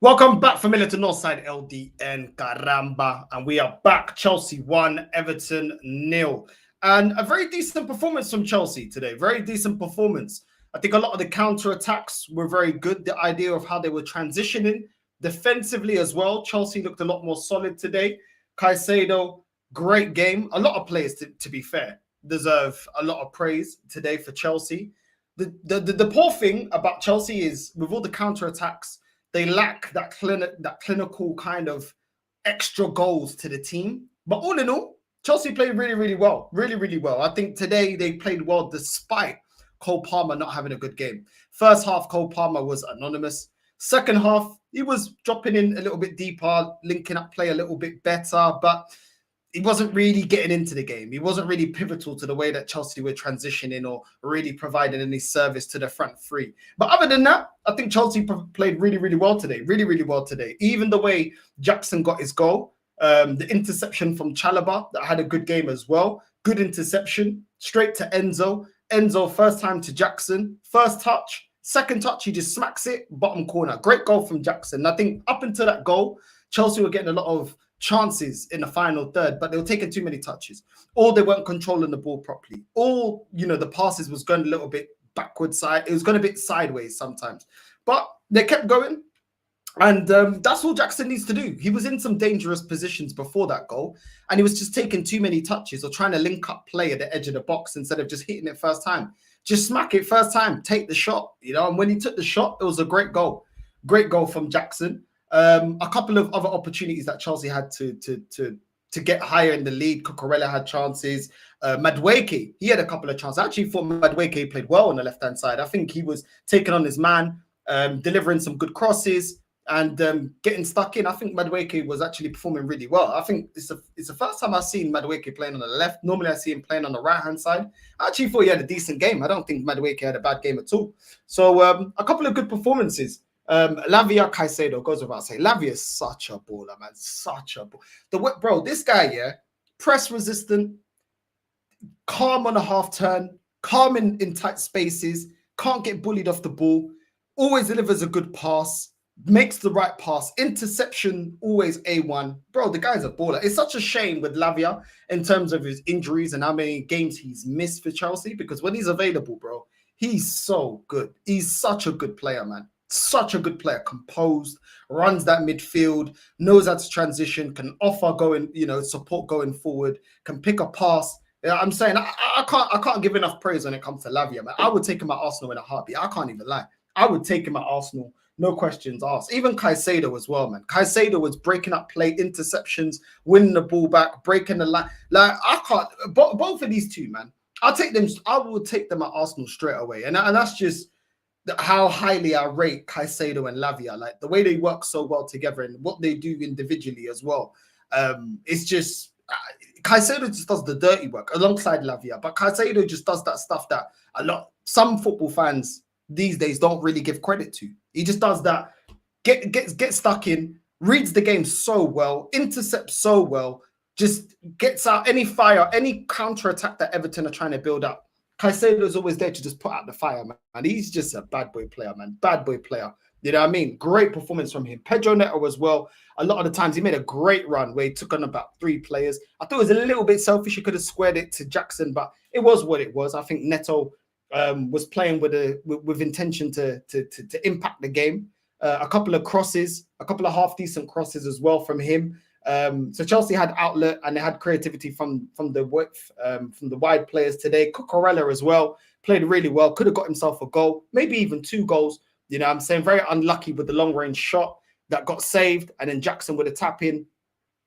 Welcome back, familiar to Northside LDN Caramba, and we are back. Chelsea 1, Everton 0, and a very decent performance from Chelsea today. Very decent performance. I think a lot of the counter attacks were very good. The idea of how they were transitioning defensively as well. Chelsea looked a lot more solid today. Caicedo, great game. A lot of players, to be fair, deserve a lot of praise today for Chelsea. The poor thing about Chelsea is with all the counter attacks, they lack that clinical kind of extra goals to the team. But all in all, Chelsea played really, really well. Really, really well. I think today they played well despite Cole Palmer not having a good game. First half, Cole Palmer was anonymous. Second half, he was dropping in a little bit deeper, linking up play a little bit better, but he wasn't really getting into the game. He wasn't really pivotal to the way that Chelsea were transitioning or really providing any service to the front three. But other than that, I think Chelsea played really, really well today. Really, really well today. Even the way Jackson got his goal, the interception from Chalobah that had a good game as well. Good interception, straight to Enzo. Enzo, first time to Jackson. First touch, second touch, he just smacks it, bottom corner. Great goal from Jackson. I think up until that goal, Chelsea were getting a lot of chances in the final third, but they were taking too many touches, or they weren't controlling the ball properly, or the passes was going a little bit backwards side. It was going a bit sideways sometimes, but they kept going, and that's all Jackson needs to do. He was in some dangerous positions before that goal, and he was just taking too many touches or trying to link up play at the edge of the box instead of just hitting it first time. Just smack it first time, take the shot, and when he took the shot, it was a great goal from Jackson. A couple of other opportunities that Chelsea had to get higher in the lead. Cucurella had chances. Madueke, he had a couple of chances. I actually thought Madueke played well on the left-hand side. I think he was taking on his man, delivering some good crosses and getting stuck in. I think Madueke was actually performing really well. I think it's the first time I've seen Madueke playing on the left. Normally I see him playing on the right-hand side. I actually thought he had a decent game. I don't think Madueke had a bad game at all. So a couple of good performances. Lavia Caicedo, goes without saying. Lavia is such a baller, man. Such a baller. Bro, this guy, yeah, press resistant, calm on a half turn, calm in tight spaces, can't get bullied off the ball, always delivers a good pass, makes the right pass, interception, always A1. Bro, the guy's a baller. It's such a shame with Lavia in terms of his injuries and how many games he's missed for Chelsea, because when he's available, bro, he's so good. He's such a good player, man. Such a good player, composed, runs that midfield, knows how to transition, can offer support going forward, can pick a pass. I'm saying I can't give enough praise when it comes to Lavia, man. I would take him at Arsenal in a heartbeat. I can't even lie. I would take him at Arsenal, no questions asked. Even Caicedo as well, man. Caicedo was breaking up play, interceptions, winning the ball back, breaking the line. Like I can't. Both of these two, man. I would take them at Arsenal straight away, and that's just how highly I rate Caicedo and Lavia, like the way they work so well together and what they do individually as well. It's just Caicedo just does the dirty work alongside Lavia, but Caicedo just does that stuff that some football fans these days don't really give credit to. He just does that, get stuck in, reads the game so well, intercepts so well, just gets out any fire, any counter attack that Everton are trying to build up. Caicedo's always there to just put out the fire, man. And he's just a bad boy player, man. Bad boy player. You know what I mean? Great performance from him. Pedro Neto as well. A lot of the times he made a great run where he took on about 3 players. I thought it was a little bit selfish. He could have squared it to Jackson, but it was what it was. I think Neto was playing with intention to impact the game. A couple of crosses, a couple of half-decent crosses as well from him. So Chelsea had outlet and they had creativity from the width, from the wide players today. Cucurella as well played really well. Could have got himself a goal, maybe even 2 goals. You know, I'm saying very unlucky with the long range shot that got saved, and then Jackson with a tap in.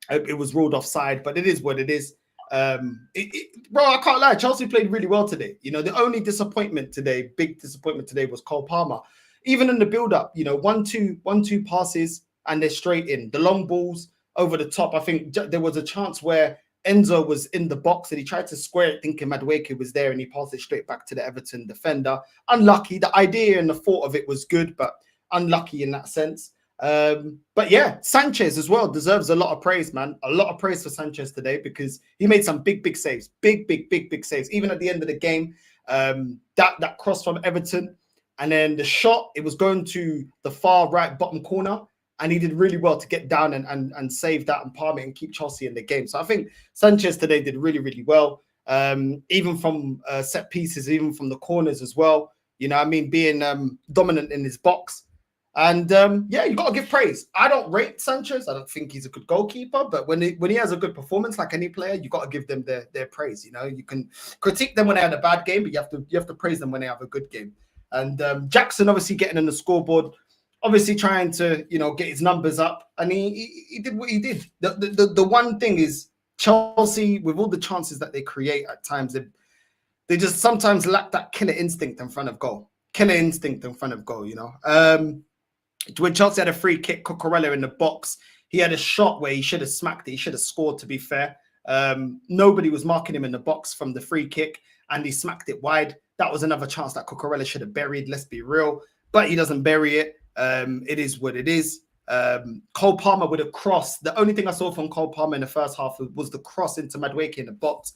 It was ruled offside, but it is what it is. Bro, I can't lie. Chelsea played really well today. You know, the only disappointment today, big disappointment today, was Cole Palmer. Even in the build-up, 1-2 passes and they're straight in. The long balls over the top. I think there was a chance where Enzo was in the box and he tried to square it thinking Madueke was there and he passed it straight back to the Everton defender. Unlucky. The idea and the thought of it was good, but unlucky in that sense. But yeah, Sanchez as well deserves a lot of praise, man. A lot of praise for Sanchez today because he made some big saves. Big saves. Even at the end of the game, that cross from Everton and then the shot, it was going to the far right bottom corner. and he did really well to get down and save that and palm it and keep Chelsea in the game. So I think Sanchez today did really, really well, even from set pieces, even from the corners as well. You know what I mean? Being dominant in his box. And yeah, you got to give praise. I don't rate Sanchez. I don't think he's a good goalkeeper, but when he has a good performance, like any player, you got to give them their praise. You know, you can critique them when they had a bad game, but you have to praise them when they have a good game. And Jackson obviously getting on the scoreboard, obviously trying to get his numbers up, and he did what he did. The one thing is Chelsea, with all the chances that they create at times, they just sometimes lack that killer instinct in front of goal. When Chelsea had a free kick, Cucurella in the box, he had a shot where he should have smacked it. He should have scored, to be fair. Nobody was marking him in the box from the free kick, and he smacked it wide. That was another chance that Cucurella should have buried, let's be real. But he doesn't bury it. It is what it is. Cole Palmer with a cross. The only thing I saw from Cole Palmer in the first half was the cross into Madueke in the box,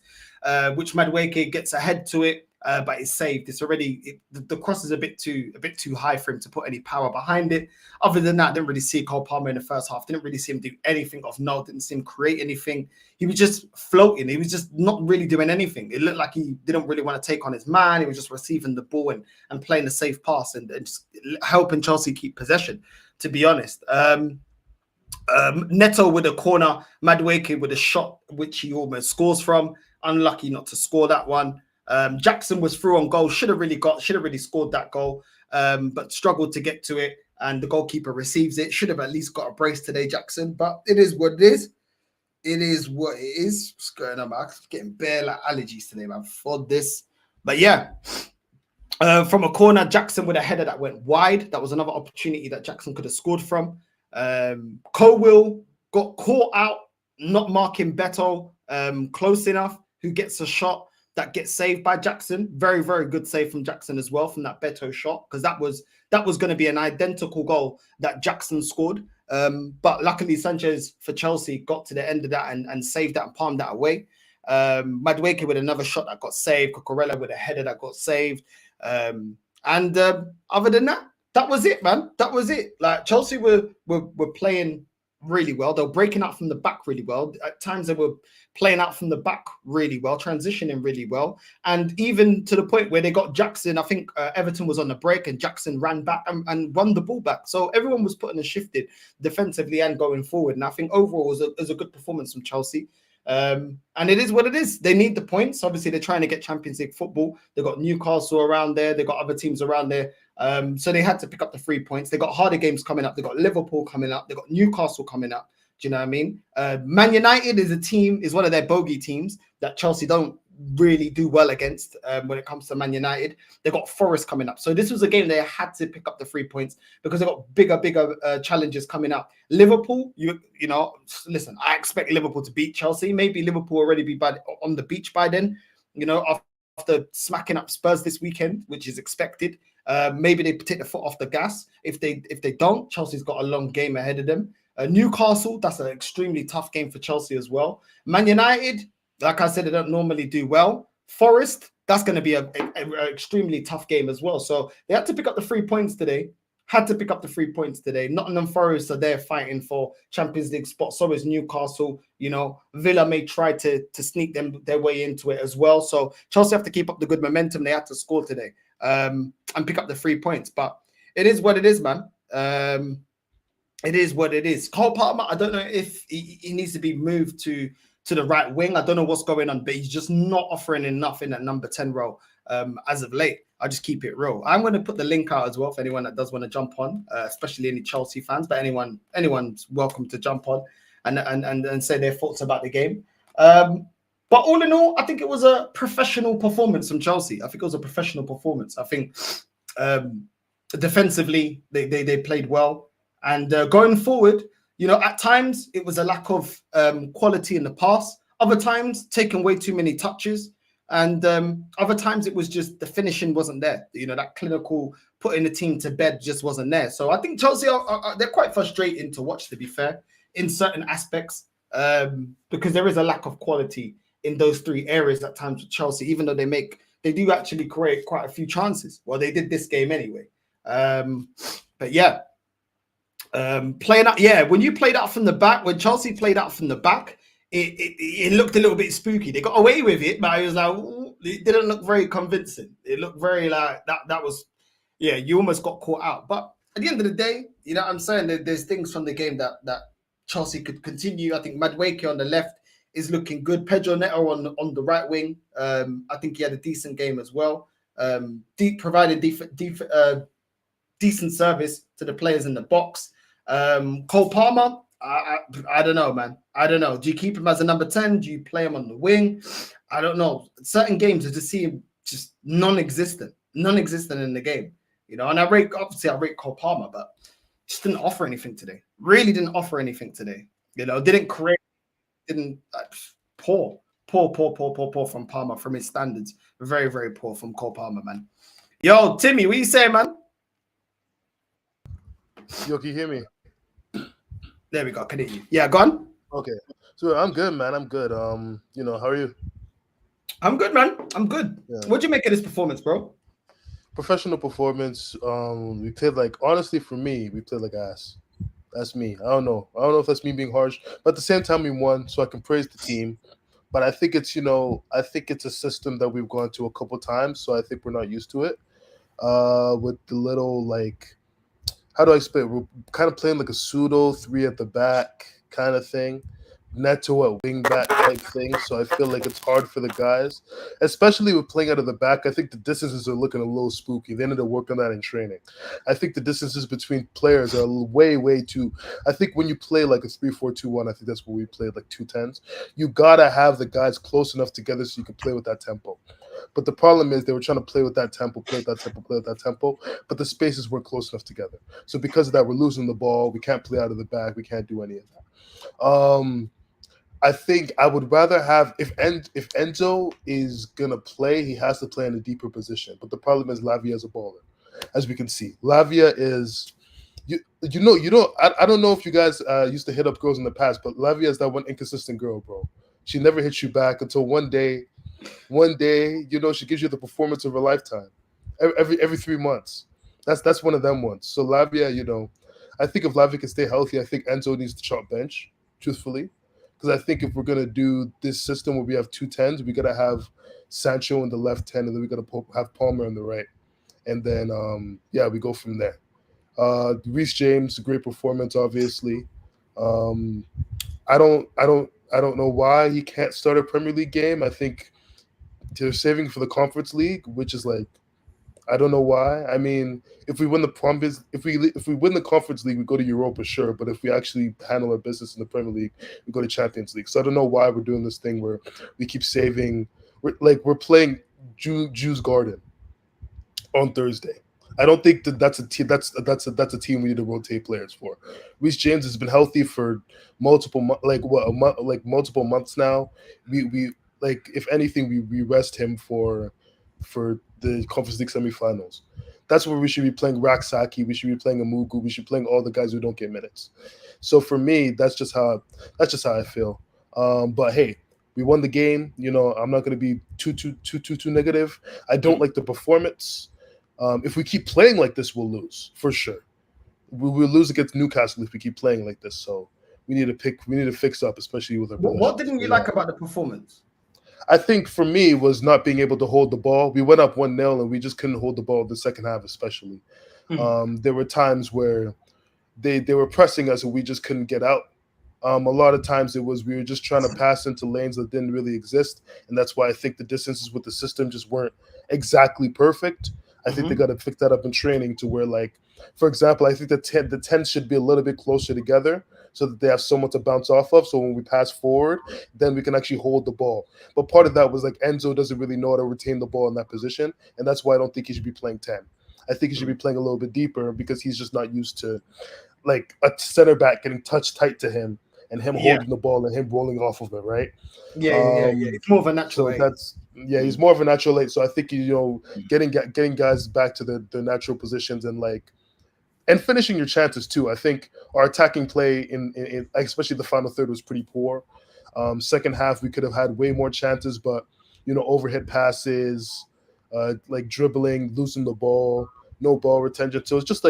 which Madueke gets ahead to it, but it's saved. It's already the cross is a bit too high for him to put any power behind it. Other than that, I didn't really see Cole Palmer in the first half. Didn't really see him do anything of note. Didn't see him create anything. He was just floating. He was just not really doing anything. It looked like he didn't really want to take on his man. He was just receiving the ball and playing a safe pass and just helping Chelsea keep possession, to be honest. Neto with a corner, Madueke with a shot which he almost scores from. Unlucky not to score that one. Jackson was through on goal, should have really scored that goal, but struggled to get to it, and the goalkeeper receives it. Should have at least got a brace today, Jackson, but it is what it is. It is what it is. What's going on, man? I'm getting bare like allergies today, man, for this. But yeah, from a corner, Jackson with a header that went wide. That was another opportunity that Jackson could have scored from. Colwill got caught out, not marking Beto close enough, who gets a shot that gets saved by Jackson. Very, very good save from Jackson as well from that Beto shot, because that was going to be an identical goal that Jackson scored. But luckily Sanchez for Chelsea got to the end of that and saved that and palmed that away. Madueke with another shot that got saved. Cucurella with a header that got saved. And other than that, that was it, man. That was it. Like Chelsea were playing really well. They were breaking out from the back really well. At times they were playing out from the back really well, transitioning really well. And even to the point where they got Jackson, I think Everton was on the break and Jackson ran back and won the ball back. So everyone was putting and shifted defensively and going forward. And I think overall it was a good performance from Chelsea. And it is what it is. They need the points. Obviously, they're trying to get Champions League football. They've got Newcastle around there. They've got other teams around there. So they had to pick up the 3 points. They got harder games coming up. They got Liverpool coming up. They got Newcastle coming up. Do you know what I mean? Man United is one of their bogey teams that Chelsea don't really do well against when it comes to Man United. They got Forest coming up. So this was a game they had to pick up the 3 points because they got bigger challenges coming up. Liverpool, you know, listen, I expect Liverpool to beat Chelsea. Maybe Liverpool already be on the beach by then, you know, after smacking up Spurs this weekend, which is expected. Maybe they take the foot off the gas. If they don't, Chelsea's got a long game ahead of them. Newcastle, that's an extremely tough game for Chelsea as well. Man United, like I said, they don't normally do well. Forest, that's going to be an extremely tough game as well. So they had to pick up the 3 points today. Nottingham Forest are there fighting for Champions League spots. So is Newcastle. You know, Villa may try to sneak their way into it as well. So Chelsea have to keep up the good momentum. They had to score today and pick up the 3 points. But it is what it is, man. It is what it is. Cole Palmer, I don't know if he needs to be moved to the right wing. I don't know what's going on, but he's just not offering enough in that number 10 role as of late. I'll just keep it real. I'm going to put the link out as well for anyone that does want to jump on, especially any Chelsea fans, but anyone's welcome to jump on and say their thoughts about the game. But all in all, I think it was a professional performance from Chelsea. I think it was a professional performance. I think defensively, they played well. And going forward, you know, at times it was a lack of quality in the pass. Other times, taking way too many touches. And other times it was just the finishing wasn't there. You know, that clinical putting the team to bed just wasn't there. So I think Chelsea, they're quite frustrating to watch, to be fair, in certain aspects, because there is a lack of quality in those 3 areas at times with Chelsea, even though they do actually create quite a few chances. Well, they did this game anyway. But yeah. Playing out, yeah. When you played out from the back, when Chelsea played out from the back, it looked a little bit spooky. They got away with it, but it was like it didn't look very convincing. It looked very like that. That was, yeah. You almost got caught out. But at the end of the day, you know what I'm saying. There's things from the game that Chelsea could continue. I think Madueke on the left is looking good. Pedro Neto on the right wing. I think he had a decent game as well. Provided decent service to the players in the box. Cole Palmer, I don't know, man. I don't know. Do you keep him as a number 10? Do you play him on the wing? I don't know. Certain games, I just see him just non-existent in the game. You know, and I rate Cole Palmer, but just didn't offer anything today. Really didn't offer anything today. You know, didn't create, didn't poor from Palmer from his standards. Very, very poor from Cole Palmer, man. Yo, Timmy, what you saying, man? Yo, can you hear me? There we go. Can you? Yeah, go on. Okay. So I'm good, man. I'm good. How are you? I'm good, man. I'm good. Yeah. What'd you make of this performance, bro? Professional performance. We played honestly, for me, we played like ass. That's me. I don't know if that's me being harsh, but at the same time we won, so I can praise the team. But I think it's a system that we've gone to a couple times, so I think we're not used to it. With the little how do I explain it? We're kind of playing like a pseudo 3 at the back kind of thing. Neto at wing back type thing. So I feel like it's hard for the guys, especially with playing out of the back. I think the distances are looking a little spooky. They need to work on that in training. I think the distances between players are way too. I think when you play like a 3-4-2-1, I think that's what we played, like 2-10s. You gotta have the guys close enough together so you can play with that tempo. But the problem is they were trying to play with that tempo, but the spaces weren't close enough together. So because of that, we're losing the ball. We can't play out of the back. We can't do any of that. I think I would rather have if Enzo is gonna play, he has to play in a deeper position. But the problem is Lavia is a baller, as we can see. Lavia is I don't know if you guys used to hit up girls in the past, but Lavia is that one inconsistent girl, bro. She never hits you back until one day, she gives you the performance of her lifetime. Every 3 months. That's one of them ones. So Lavia, I think if Lavia can stay healthy, I think Enzo needs to chop bench, truthfully. Because I think if we're going to do this system where we have 2 10s, we got to have Sancho in the left 10, and then we got to have Palmer on the right. And then, we go from there. Reece James, great performance, obviously. I don't know why he can't start a Premier League game. I think they're saving for the Conference League, which is I don't know why. I mean, if we win if we win the Conference League, we go to Europa, sure. But if we actually handle our business in the Premier League, we go to Champions League. So I don't know why we're doing this thing where we keep saving. We're playing Jews Garden on Thursday. I don't think that's a team. That's a team we need to rotate players for. Reece James has been healthy for multiple months now. We if anything, we rest him for the Conference League semifinals. That's where we should be playing Raksaki. We should be playing Amugu. We should be playing all the guys who don't get minutes. So for me, that's just how I feel. But hey, we won the game. I'm not going to be too negative. I don't like the performance. If we keep playing like this, we'll lose for sure. We will lose against Newcastle if we keep playing like this. So we need to fix up, especially with our. What didn't you like about the performance? I think for me was not being able to hold the ball. We went up 1-0 and we just couldn't hold the ball the second half, especially. There were times where they were pressing us and we just couldn't get out. A lot of times we were just trying to pass into lanes that didn't really exist, and that's why I think the distances with the system just weren't exactly perfect. I think they got to pick that up in training to where, for example, I think the 10 should be a little bit closer together so that they have someone to bounce off of. So when we pass forward, then we can actually hold the ball. But part of that was Enzo doesn't really know how to retain the ball in that position, and that's why I don't think he should be playing 10. I think he should be playing a little bit deeper because he's just not used to a center back getting touched tight to him and him holding the ball and him rolling off of it, right? Yeah. It's more of a natural. So he's more of a natural eight. So I think getting guys back to their natural positions and finishing your chances too. I think our attacking play in especially the final third was pretty poor. Second half we could have had way more chances, but overhead passes, dribbling, losing the ball, no ball retention. So it's just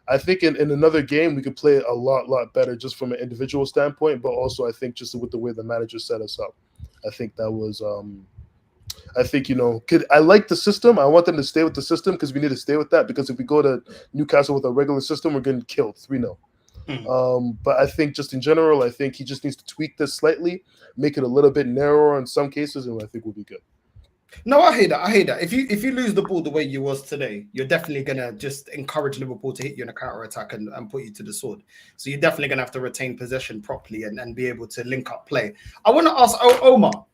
I think in another game we could play a lot better just from an individual standpoint, but also I think just with the way the manager set us up. I think that was I think I like the system. I want them to stay with the system because we need to stay with that. Because if we go to Newcastle with a regular system, we're getting killed 3-0. But I think just in general, I think he just needs to tweak this slightly, make it a little bit narrower in some cases, and I think we'll be good. No, I hate that. I hate that. If you lose the ball the way you was today, you're definitely gonna just encourage Liverpool to hit you in a counter attack and put you to the sword. So you're definitely gonna have to retain possession properly and be able to link up play. I want to ask Omar,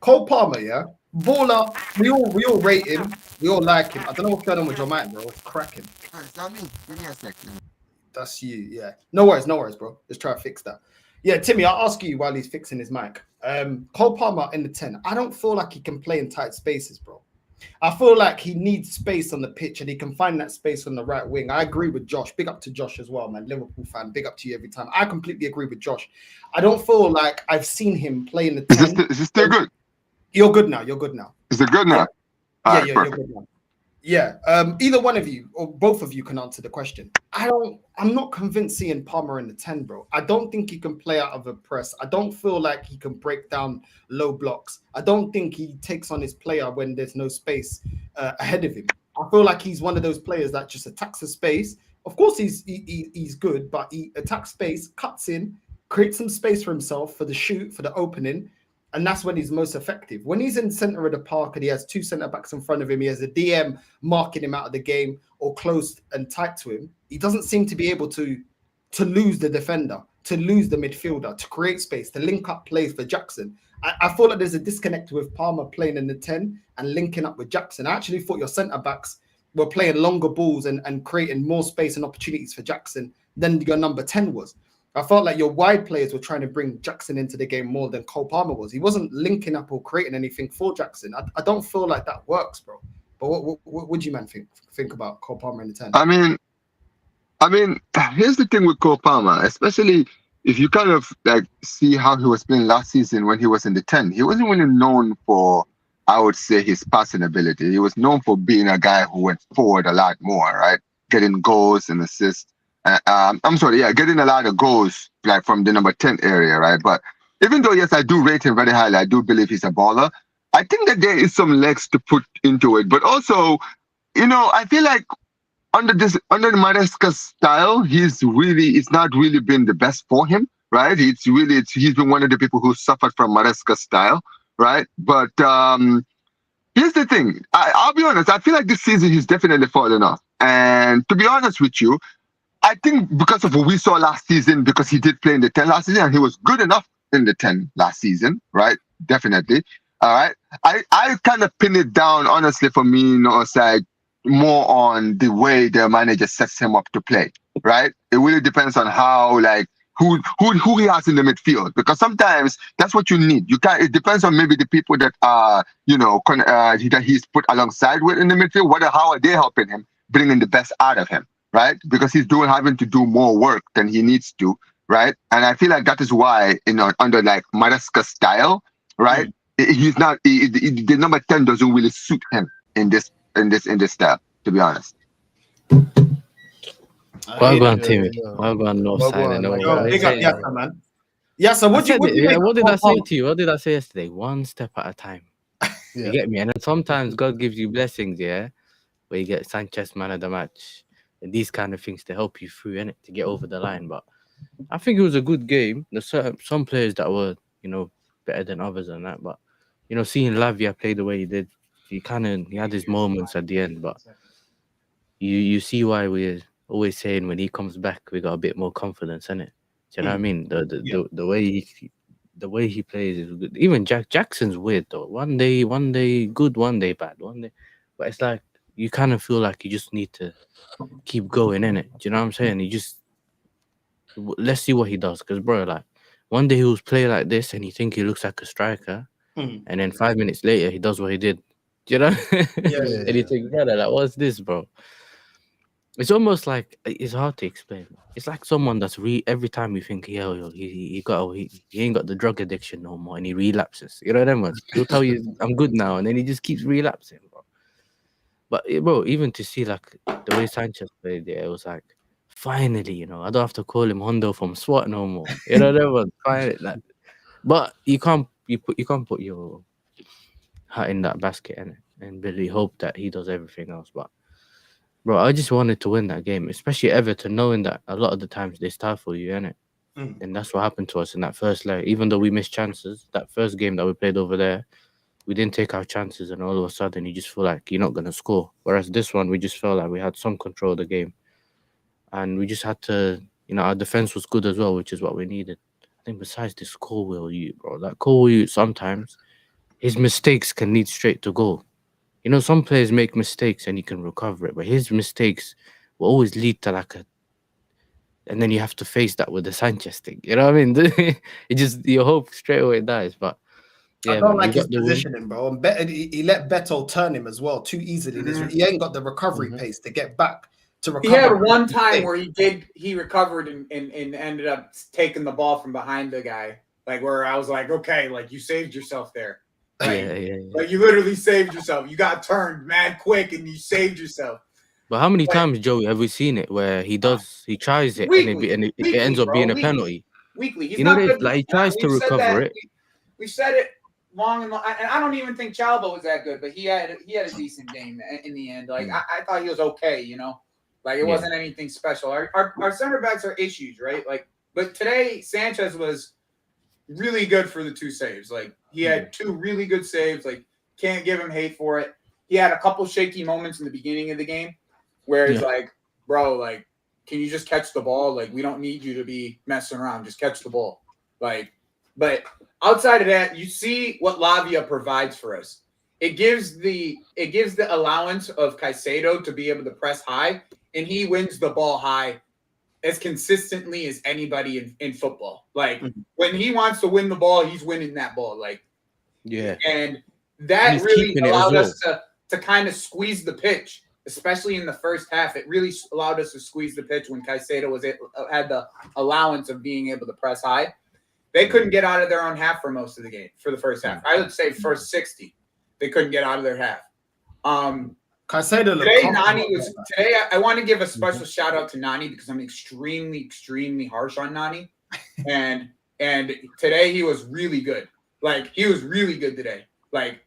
Cole Palmer, yeah, baller. We all rate him. We all like him. I don't know what's going on with your mic, bro. It's cracking. That's me. Give me a second. That's you, yeah. No worries, bro. Let's try to fix that. Yeah, Timmy, I'll ask you while he's fixing his mic. Cole Palmer in the 10. I don't feel like he can play in tight spaces, bro. I feel like he needs space on the pitch and he can find that space on the right wing. I agree with Josh. Big up to Josh as well, man. Liverpool fan. Big up to you every time. I completely agree with Josh. I don't feel like I've seen him play in the 10. Is this still good? You're good now. Is it good now? Yeah, you're good now. Yeah. Either one of you or both of you can answer the question. I'm not convinced seeing Palmer in the 10, bro. I don't think he can play out of a press. I don't feel like he can break down low blocks. I don't think he takes on his player when there's no space ahead of him. I feel like he's one of those players that just attacks the space. Of course, he's good, but he attacks space, cuts in, creates some space for himself for the shoot, for the opening. And that's when he's most effective. When he's in center of the park and he has two center backs in front of him, he has a DM marking him out of the game or close and tight to him. He doesn't seem to be able to lose the defender, to lose the midfielder, to create space, to link up plays for Jackson. I feel like there's a disconnect with Palmer playing in the 10 and linking up with Jackson. I actually thought your center backs were playing longer balls and creating more space and opportunities for Jackson than your number 10 was. I felt like your wide players were trying to bring Jackson into the game more than Cole Palmer was. He wasn't linking up or creating anything for Jackson. I don't feel like that works, bro. But what do you, man, think about Cole Palmer in the 10? I mean, here's the thing with Cole Palmer, especially if you kind of like see how he was playing last season when he was in the 10. He wasn't really known for, I would say, his passing ability. He was known for being a guy who went forward a lot more, right? Getting goals and assists. Getting a lot of goals like from the number 10 area, right? But even though, yes, I do rate him very highly, I do believe he's a baller. I think that there is some legs to put into it. But also, I feel like under the Maresca's style, it's not really been the best for him, right? He's been one of the people who suffered from Maresca's style, right? But here's the thing. I'll be honest. I feel like this season he's definitely fallen off. And to be honest with you, I think because of what we saw last season, because he did play in the 10 last season and he was good enough in the 10 last season, right? Definitely. All right. I kind of pin it down, honestly, for me, side more on the way the manager sets him up to play, right? It really depends on how, like, who he has in the midfield, because sometimes that's what you need. It depends on maybe the people that that he's put alongside with in the midfield. How are they helping him bringing the best out of him? Right, because he's having to do more work than he needs to, right? And I feel like that is why, under like Maresca's style, right, he's not the number 10 doesn't really suit him in this style, to be honest. Well gone, Timmy. Well gone, North Side. Big up, yes, man. Yeah. So what did I say to you? What did I say yesterday? One step at a time. Yeah. You get me? And then sometimes God gives you blessings, yeah, where you get Sanchez man of the match. And these kind of things to help you through, innit, to get over the line. But I think it was a good game. There's some players that were, better than others and that. But, seeing Lavia play the way he did, he had his moments at the end. But you see why we're always saying when he comes back, we got a bit more confidence, innit? Do you know what I mean? The way he plays is good. Even Jackson's weird though. One day good, one day bad, one day. But it's like you kind of feel like you just need to keep going, innit? Do you know what I'm saying? Let's see what he does. Because, bro, like, one day he was playing like this and you think he looks like a striker. And then 5 minutes later, he does what he did. Do you know? And you think, brother, like, what's this, bro? It's almost like, it's hard to explain. It's like someone that's every time you think, he ain't got the drug addiction no more and he relapses. You know what I mean? He'll tell you, I'm good now. And then he just keeps relapsing, bro. But, bro, even to see, like, the way Sanchez played there, it was like finally, you know, I don't have to call him Hondo from SWAT no more. You know, everyone finally like. But you can't put your hat in that basket and really hope that he does everything else. But bro, I just wanted to win that game, especially Everton, knowing that a lot of the times they stifle you, innit? And that's what happened to us in that first leg. Even though we missed chances, that first game that we played over there, we didn't take our chances, and all of a sudden you just feel like you're not gonna score. Whereas this one, we just felt like we had some control of the game, and we just had to, you know, our defense was good as well, which is what we needed. I think besides this Colwill, bro, that Colwill sometimes his mistakes can lead straight to goal. You know, some players make mistakes and you can recover it, but his mistakes will always lead to like a, and then you have to face that with the Sanchez thing. You know what I mean? It just, your hope straight away dies. But I yeah, don't man, we like his got the win. positioning, bro. And he let Beto turn him as well too easily. He ain't got the recovery pace to get back to recover. He had one time where he recovered and ended up taking the ball from behind the guy. Like where I was like, okay, like you saved yourself there. Like, Yeah. Like you literally saved yourself. You got turned mad quick and you saved yourself. But how many times, Joey, have we seen it where he tries it Weekly, and it ends up being a penalty? Weekly. He's You know, not good. like he tries to recover it. We said it long and I don't even think Chalba was that good, but he had a decent game in the end. Like I thought he was okay, you know. Like it wasn't anything special. Our center backs are issues, right? Like, but today Sanchez was really good for the 2 saves. Like he had 2 really good saves. Like can't give him hate for it. He had a couple shaky moments in the beginning of the game where it's like, bro, like, can you just catch the ball? Like we don't need you to be messing around. Just catch the ball. Like, but outside of that, you see what Lavia provides for us. It gives the allowance of Caicedo to be able to press high, and he wins the ball high as consistently as anybody in football. Like when he wants to win the ball, he's winning that ball. Like, and that really allowed us to kind of squeeze the pitch, especially in the first half. It really allowed us to squeeze the pitch when Caicedo had the allowance of being able to press high. They couldn't get out of their own half for most of the game, for the first half. I would say first 60, they couldn't get out of their half. Caicedo today I want to give a special shout out to Nani because I'm extremely harsh on Nani. And today he was really good. Like he was really good today. Like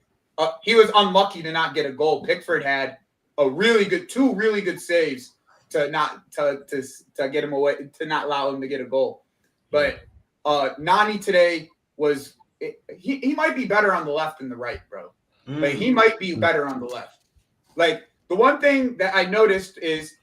he was unlucky to not get a goal. Pickford had two really good saves to get him away, to not allow him to get a goal. But Nani today he might be better on the left than the right, bro. Like he might be better on the left. Like the one thing that I noticed is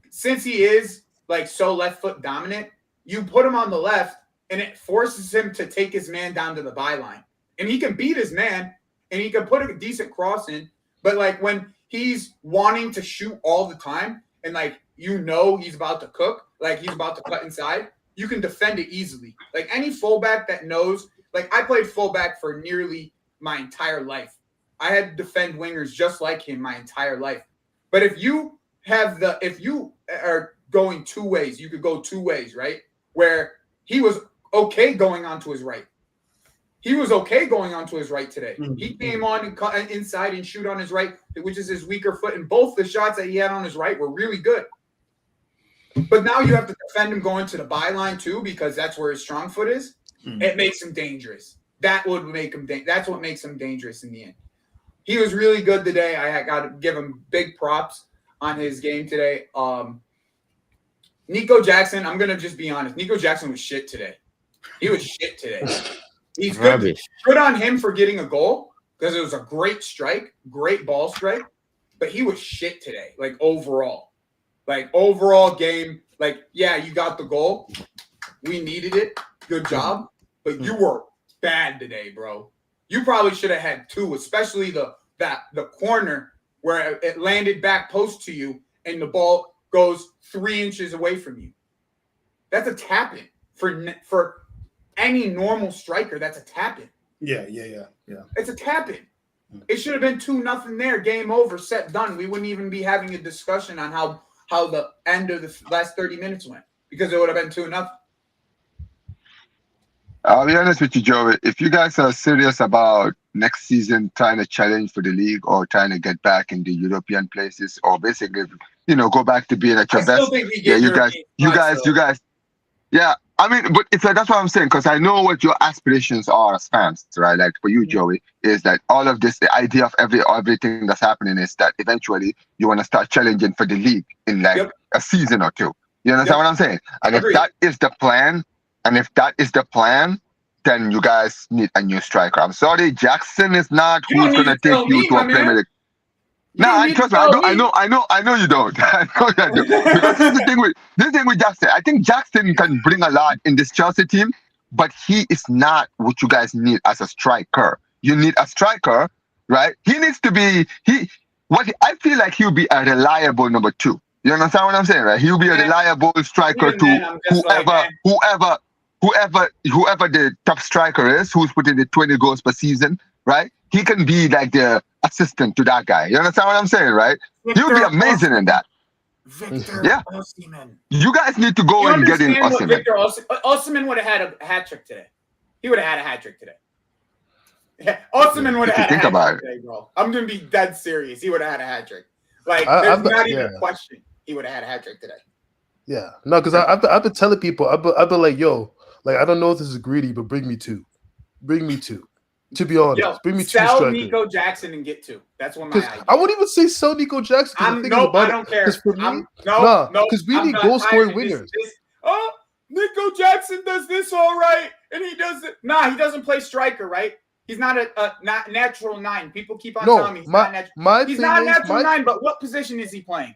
since he is like so left foot dominant, you put him on the left and it forces him to take his man down to the byline. And he can beat his man and he can put a decent cross in. But like when he's wanting to shoot all the time and like he's about to cook, like he's about to cut inside, you can defend it easily. Like any fullback that knows, like I played fullback for nearly my entire life. I had to defend wingers just like him my entire life. But if you are going 2 ways, you could go 2 ways, right? Where he was okay going onto his right. He was okay going onto his right today. He came on and cut inside and shoot on his right, which is his weaker foot. And both the shots that he had on his right were really good. But now you have to defend him going to the byline too, because that's where his strong foot is. It makes him dangerous. That's what makes him dangerous in the end. He was really good today. I got to give him big props on his game today. Nico Jackson, I'm going to just be honest. Nico Jackson was shit today. He was shit today. He's good. Good on him for getting a goal because it was a great strike, great ball strike. But he was shit today, like overall. Like overall game, like, yeah, you got the goal. We needed it. Good job. But you were bad today, bro. You probably should have had 2, especially the corner where it landed back post to you and the ball goes 3 inches away from you. That's a tap-in. For any normal striker, that's a tap-in. Yeah. It's a tap-in. It should have been 2-0 there, game over, set, done. We wouldn't even be having a discussion on how the end of the last 30 minutes went because it would have been 2-0. I'll be honest with you, Joe. If you guys are serious about next season trying to challenge for the league or trying to get back in the European places, or basically go back to being at your I still best. think we Yeah, get you guys. Yeah, I mean, but that's what I'm saying, because I know what your aspirations are as fans, right? Like for you, Joey, is that all of this, the idea of everything that's happening is that eventually you want to start challenging for the league in like a season or two. You understand what I'm saying? And if that is the plan, then you guys need a new striker. I'm sorry, Jackson is not who's gonna take you to a Premier League. No, I trust me. I know you don't. I know you don't. Because this is the thing with Jackson. I think Jackson can bring a lot in this Chelsea team, but he is not what you guys need as a striker. You need a striker, right? He needs to be I feel like he'll be a reliable number 2. You understand what I'm saying, right? He'll be a reliable striker to whoever the top striker is, who's putting the 20 goals per season, right? He can be like the assistant to that guy. You understand what I'm saying, right? He'll be amazing in that. Victor Osimhen. You guys need to go and get in Osimhen. Victor Osimhen would have had a hat trick today. He would have had a hat trick today. Yeah, Osimhen would have had a hat trick today, bro. I'm gonna be dead serious. He would have had a hat trick. Like there's not even a question. He would have had a hat trick today. Yeah, no, because I've been telling people, I've been like, yo, like I don't know if this is greedy, but bring me 2. To be honest, bring me 2 strikers. Sell Nico Jackson and get 2. That's one of my ideas. I wouldn't even say sell Nico Jackson. I don't care. For me, because we need goal-scoring wingers. Nico Jackson does this all right, and he does it. Nah, he doesn't play striker, right? He's not a natural 9. People keep on telling me he's not natural. He's not a natural 9, but what position is he playing?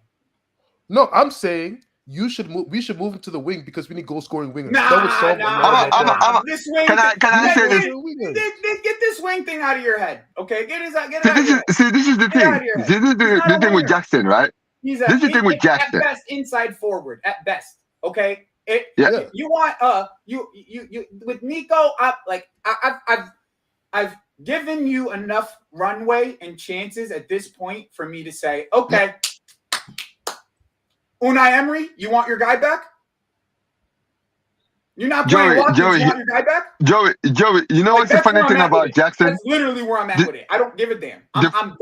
No, I'm saying we should move him to the wing because we need goal-scoring wingers. This wing. Can I say this? Get this wing thing out of your head, okay? Get it out. This is the thing. This is the thing with Jackson, right? This is the thing with Jackson. At best, inside forward. At best, okay. You want you with Nico. I've given you enough runway and chances at this point for me to say, okay. Unai Emery, you want your guy back? You're not playing Watkins, you want your guy back? Joey, you know what's the funny thing about Jackson? That's literally where I'm at with it. I don't give a damn. I'm tired.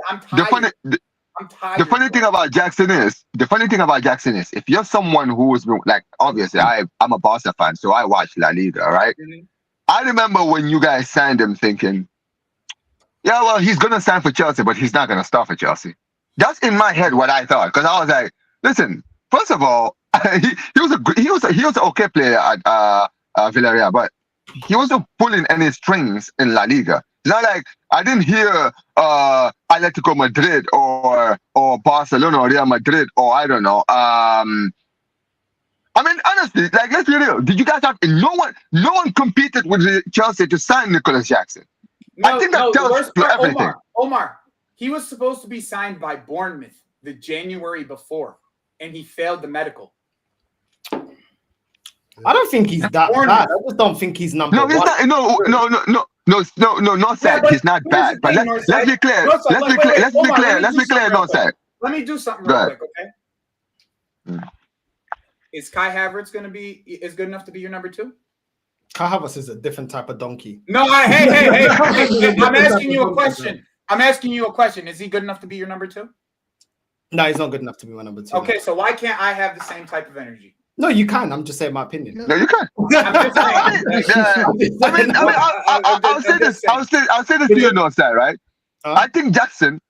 I'm tired. The funny thing about Jackson is, if you're someone who is like, obviously, I'm a Barca fan, so I watch La Liga, right? Mm-hmm. I remember when you guys signed him thinking, yeah, well, he's gonna sign for Chelsea, but he's not gonna start for Chelsea. That's in my head what I thought, because I was like, listen. First of all, he was an okay player at Villarreal, but he wasn't pulling any strings in La Liga. It's not like I didn't hear Atletico Madrid or Barcelona or Real Madrid or I don't know. I mean, honestly, like let's be real. Did you guys have no one competed with Chelsea to sign Nicolas Jackson? I think that tells you everything. Omar, he was supposed to be signed by Bournemouth the January before. And he failed the medical. I don't think he's that bad. I just don't think he's number one. No, side. He's not bad. But let's be clear. Let's be clear, no side. Let me do something real quick, okay? Is Kai Havertz is good enough to be your number 2? Kai Havertz is a different type of donkey. No, hey, I'm asking you a question. Is he good enough to be your number 2? No, he's not good enough to be my number 2. Okay, so why can't I have the same type of energy? No, you can. I'm just saying my opinion. No, you can. I'm just saying. I'll say this to you, no side, right? I think Jackson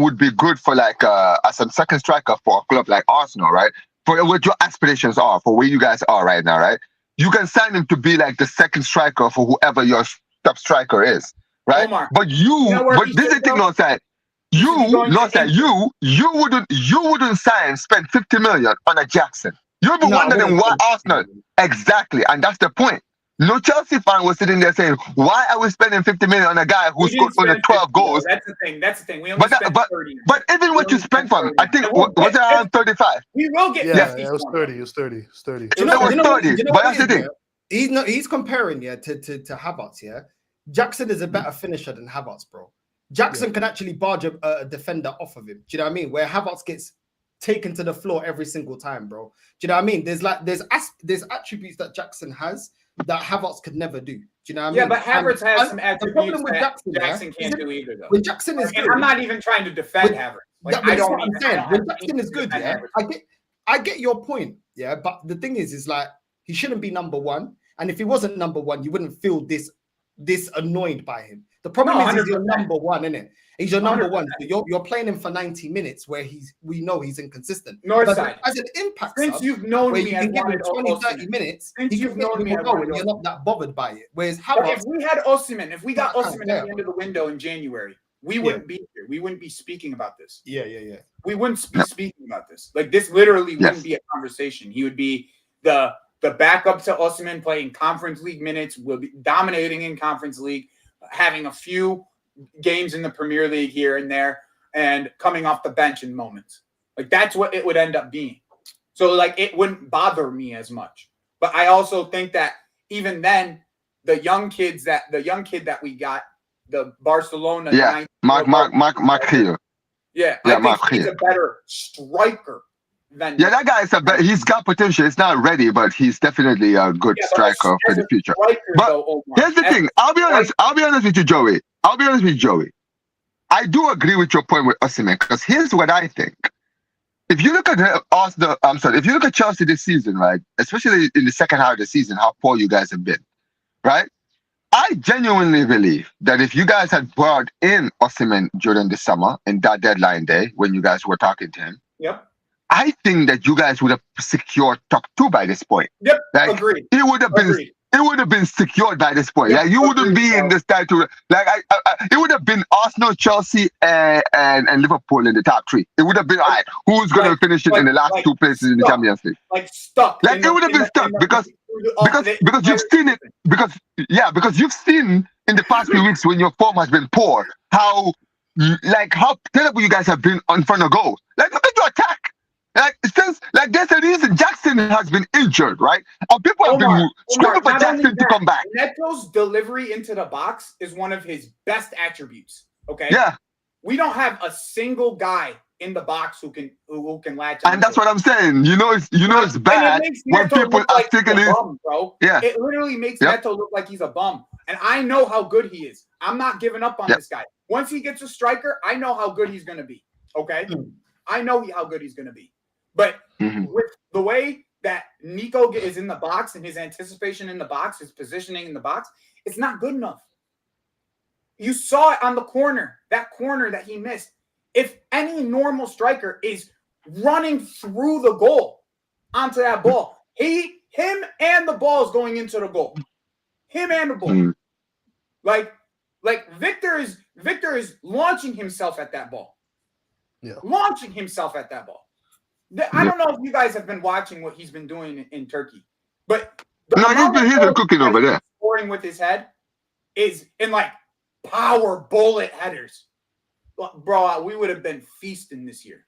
would be good for like as a second striker for a club like Arsenal, right? For what your aspirations are, for where you guys are right now, right? You can sign him to be like the second striker for whoever your top striker is, right? Omar, but this is the thing, no side. You wouldn't spend 50 million on a Jackson. You'll be wondering why Arsenal. Exactly, and that's the point. No Chelsea fan was sitting there saying, "Why are we spending 50 million on a guy who scored only 12 goals?" That's the thing. We only spent 30. But even what you spent for him, I think was it around 35. We will get 50. Yeah, it was 30. It was 30. It was 30. But that's the thing. He's comparing to Havertz. Yeah, Jackson is a better finisher than Havertz, bro. Jackson can actually barge a defender off of him. Do you know what I mean? Where Havertz gets taken to the floor every single time, bro. Do you know what I mean? There's attributes that Jackson has that Havertz could never do. Do you know what I mean? Yeah, but Havertz has some attributes that Jackson can't do either, though. When Jackson is good, I'm not even trying to defend Havertz. Like, But I this is don't. what I'm I saying. don't When have Jackson any is good, defend yeah, Everton. I get your point, yeah. But the thing is like he shouldn't be number one, and if he wasn't number one, you wouldn't feel this annoyed by him. The problem No, is your 100%. number one, isn't it? He's your number 100%. one. So you're playing him for 90 minutes where we know he's inconsistent. Northside. But as an impact Since sub, you've known where me, you I've can give him wanted 20, 30 Osimhen. minutes, Since he you've can get known you me, a I've goal wanted and you're not that bothered by it. Whereas But Havertz, if we had Osimhen, if we got I can't Osimhen at care. the end of the window in January, we wouldn't be here. We wouldn't be speaking about this. yeah. We wouldn't be speaking about this. Like, this literally wouldn't be a conversation. He would be the backup to Osimhen, playing Conference League minutes, will be dominating in Conference League, having a few games in the Premier League here and there, and coming off the bench in moments. Like, that's what it would end up being. So, like, it wouldn't bother me as much. But I also think that even then, the young kid that we got, the Barcelona, Yeah, Mark here. Yeah, I think he's a better striker than. Yeah, that guy is he's got potential. He's not ready, but he's definitely a good striker for the future. But here's the thing. I'll be honest with you, Joey. I do agree with your point with Osimhen, because here's what I think. If you look at if you look at Chelsea this season, right, especially in the second half of the season, how poor you guys have been, right? I genuinely believe that if you guys had brought in Osimhen during the summer and that deadline day when you guys were talking to him, I think that you guys would have secured top 2 by this point. Yep, like, agreed. It would have been secured by this point. Like, you wouldn't be in this title. Like, it would have been Arsenal, Chelsea, and Liverpool in the top 3. It would have been, all right, who's going to finish it in the last 2 places in the Champions League? Like, stuck. Like, it would have been stuck because you've seen it. Because you've seen in the past few weeks when your form has been poor, how terrible you guys have been in front of goal. Like, look at your attack. Like, since, like, there's a reason Jackson has been injured, right? And people have been screaming for Jackson to come back. Neto's delivery into the box is one of his best attributes. Okay. Yeah. We don't have a single guy in the box who can latch. And that's what I'm saying. It's bad when people are sticking it. Bro. Yeah. It literally makes Neto look like he's a bum. And I know how good he is. I'm not giving up on this guy. Once he gets a striker, I know how good he's going to be. Okay. I know how good he's going to be. But with the way that Nico is in the box and his anticipation in the box, his positioning in the box, it's not good enough. You saw it on the corner, that corner that he missed. If any normal striker is running through the goal onto that ball, him and the ball is going into the goal. Him and the ball. Like Victor is launching himself at that ball. Yeah. Launching himself at that ball. I don't know if you guys have been watching what he's been doing in Turkey, but he's been cooking over there. Scoring with his head is in like power bullet headers. Bro, we would have been feasting this year.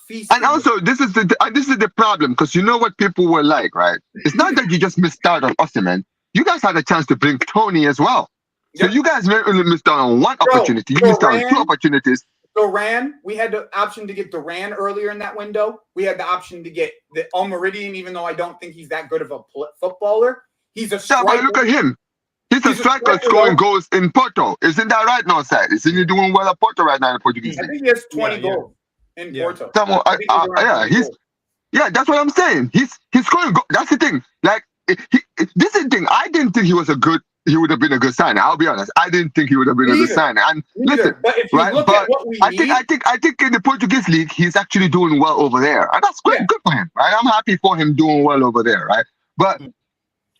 Feasting. And also, this is the problem, because you know what people were like, right? It's not that you just missed out on Osimhen. You guys had a chance to bring Tony as well. So you guys only missed out on one opportunity. You missed out on 2 opportunities. Duran, we had the option to get Duran earlier in that window. We had the option to get the Meridian, even though I don't think he's that good of a footballer. He's a striker. Yeah, but look at him. He's a striker scoring goals in Porto. Isn't that right, Northside? Isn't he doing well at Porto right now in the Portuguese league? I think he has 20 goals in Porto. That's what I'm saying. He's scoring goals. That's the thing. Like, this is the thing. I didn't think he would have been a good sign. I'll be honest. I didn't think he would have been a good sign. And listen, but if you look at what we need, I think in the Portuguese league he's actually doing well over there, and that's great. Good for him, right? I'm happy for him doing well over there, right? But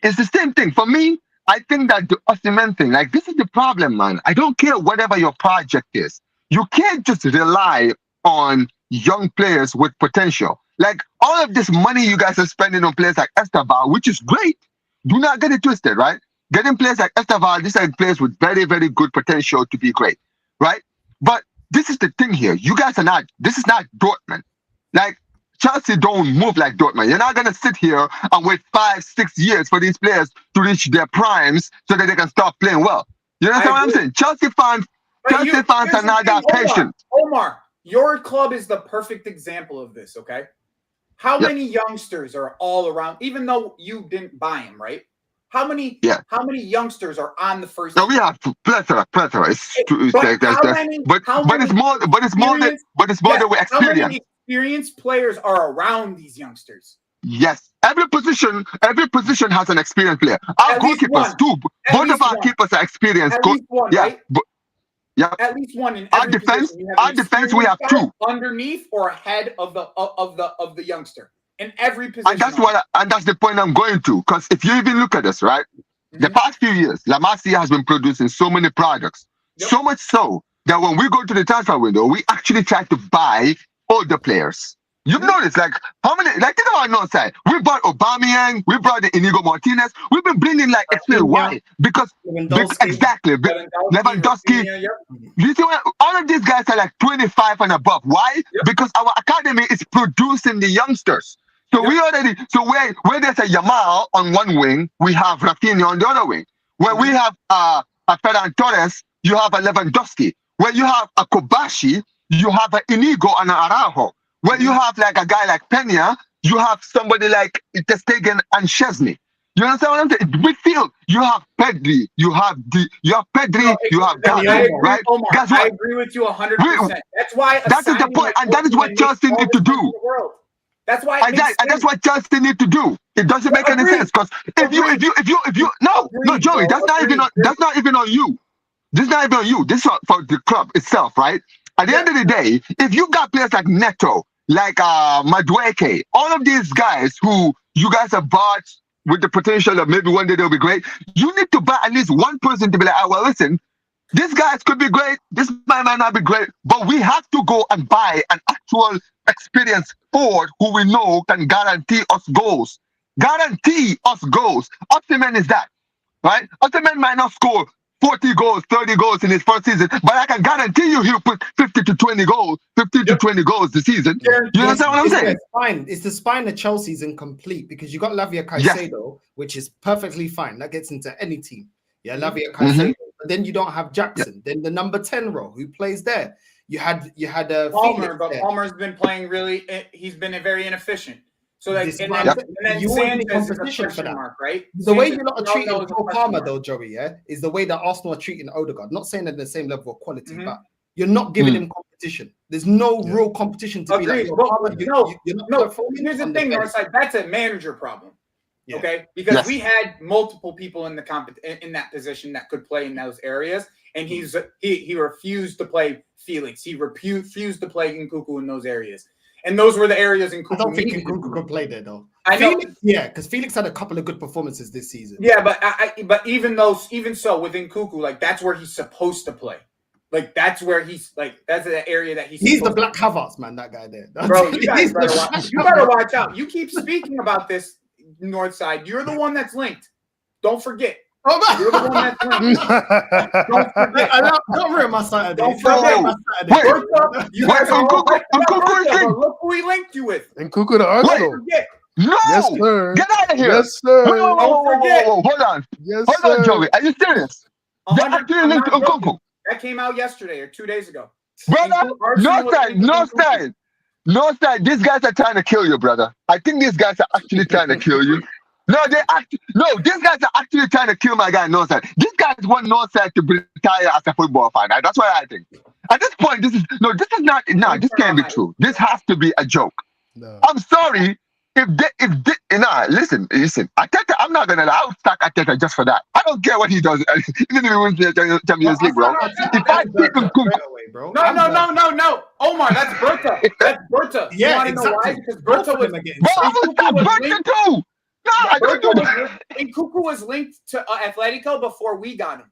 it's the same thing for me. I think that the Osimhen thing, like, this is the problem, man. I don't care whatever your project is. You can't just rely on young players with potential. Like, all of this money you guys are spending on players like Esteban, which is great. Do not get it twisted, right? Getting players like Esteban, these are players with very, very good potential to be great, right? But this is the thing here. This is not Dortmund. Like, Chelsea don't move like Dortmund. You're not going to sit here and wait 5-6 years for these players to reach their primes so that they can start playing well. You understand what I'm saying? Chelsea fans are not that patient. Omar, your club is the perfect example of this, okay? How many youngsters are all around, even though you didn't buy them, right? How many youngsters are on the first No, team? we have plethora. It's But like how that's many- but how it's many more than with How many experience. experienced players are around these youngsters? Yes, every position has an experienced player. Our At least goalkeepers one. too. At Both of least our one. keepers are experienced. At least one, Yeah, right? yeah. At least one in Our every defense- position. You have our an defense, we have experienced two. guy underneath or ahead of the youngster in every position. And that's the point I'm going to. Because if you even look at this, right, the past few years, La Masia has been producing so many products, so much so that when we go to the transfer window, we actually try to buy older players. You've noticed, like, how many, like, think about North Side. We brought Aubameyang, we brought the Inigo Martinez. We've been bringing, like, experience. Why? Because exactly. Lewandowski. You see, all of these guys are like 25 and above. Why? Because our academy is producing the youngsters. So we already, so where there's a Yamal on one wing, we have Rafinha on the other wing. Where we have a Ferran Torres, you have a Lewandowski. Where you have a Kobashi, you have an Inigo and an Araujo. Where you have like a guy like Peña, you have somebody like Ter Stegen and Chesney. You understand what I'm saying? Midfield, you have Pedri, you have Pedri, you have Gavi, right? Omar, Guess what? I agree with you 100%. That's why that is the point, and that is what Chelsea need to do. That's why, and that's what Chelsea need to do. It doesn't make any sense because if you no Joey, that's not even on you. This is not even on you. This is for the club itself, right? At the end of the day, if you got players like Neto, like Madueke, all of these guys who you guys have bought with the potential that maybe one day they'll be great, you need to buy at least one person to be like, well, listen, these guys could be great, this might not be great, but we have to go and buy an actual experienced forward who we know can guarantee us goals. Guarantee us goals. Optiman is that, right? Optiman might not score 40 goals, 30 goals in his first season, but I can guarantee you he'll put 15 to 20 goals this season. You understand what I'm saying? It's the spine of Chelsea's incomplete because you got Lavia Caicedo, which is perfectly fine. That gets into any team. Yeah, Lavia Caicedo. But then you don't have Jackson. Then the number 10 role, who plays there? You had Palmer, but there. Palmer's been playing he's been very inefficient. So like, and then you want any Sanchez competition for that, mark, right? The way you're not treating Cole Palmer, though, Joey, is the way that Arsenal are treating Odegaard. Not saying they're the same level of quality, but you're not giving him competition. There's no real competition to be like. Here's the thing, Northside. That's a manager problem. Yeah. Okay, because we had multiple people in the in that position that could play in those areas, and he refused to play Felix. He refused to play Nkunku in those areers, and those were the areas Nkunku. I don't think Nkunku could play there though. I know, because Felix had a couple of good performances this season. Yeah, but even so with Nkunku, like that's where he's supposed to play. Like that's where he's like that's the area that he's the Black Havertz, man. That guy there, bro. You guys better watch out. You keep speaking about this. Northside, you're the one that's linked. Don't forget. You're the one that's linked. Don't forget. Don't ruin my Saturday. Don't forget my Saturday. Look who he linked you with. Nkunku to Arsenal. No. Yes, sir. Get out of here. Yes, sir. Don't forget. Hold on. Yes, hold on, Joey. Are you serious? They actually linked Nkunku. That came out yesterday or 2 days ago. Brother, no side. These guys are trying to kill you, brother. I think these guys are actually trying to kill you. These guys are actually trying to kill my guy Northside. These guys want Northside to retire as a football fan. That's what I think. At this point, this can't be true. This has to be a joke. No. I'm sorry. Listen. Arteta, I'm not gonna lie. I'll stack Arteta just for that. I don't care what he does. Even if he wins the Champions League, bro. If I pick bro. No. Omar, that's Berta. That's Berta. Yeah, you want to know why? Because Berta was again. Berta too. No, I don't do that. And Nkunku was linked to Atletico before we got him.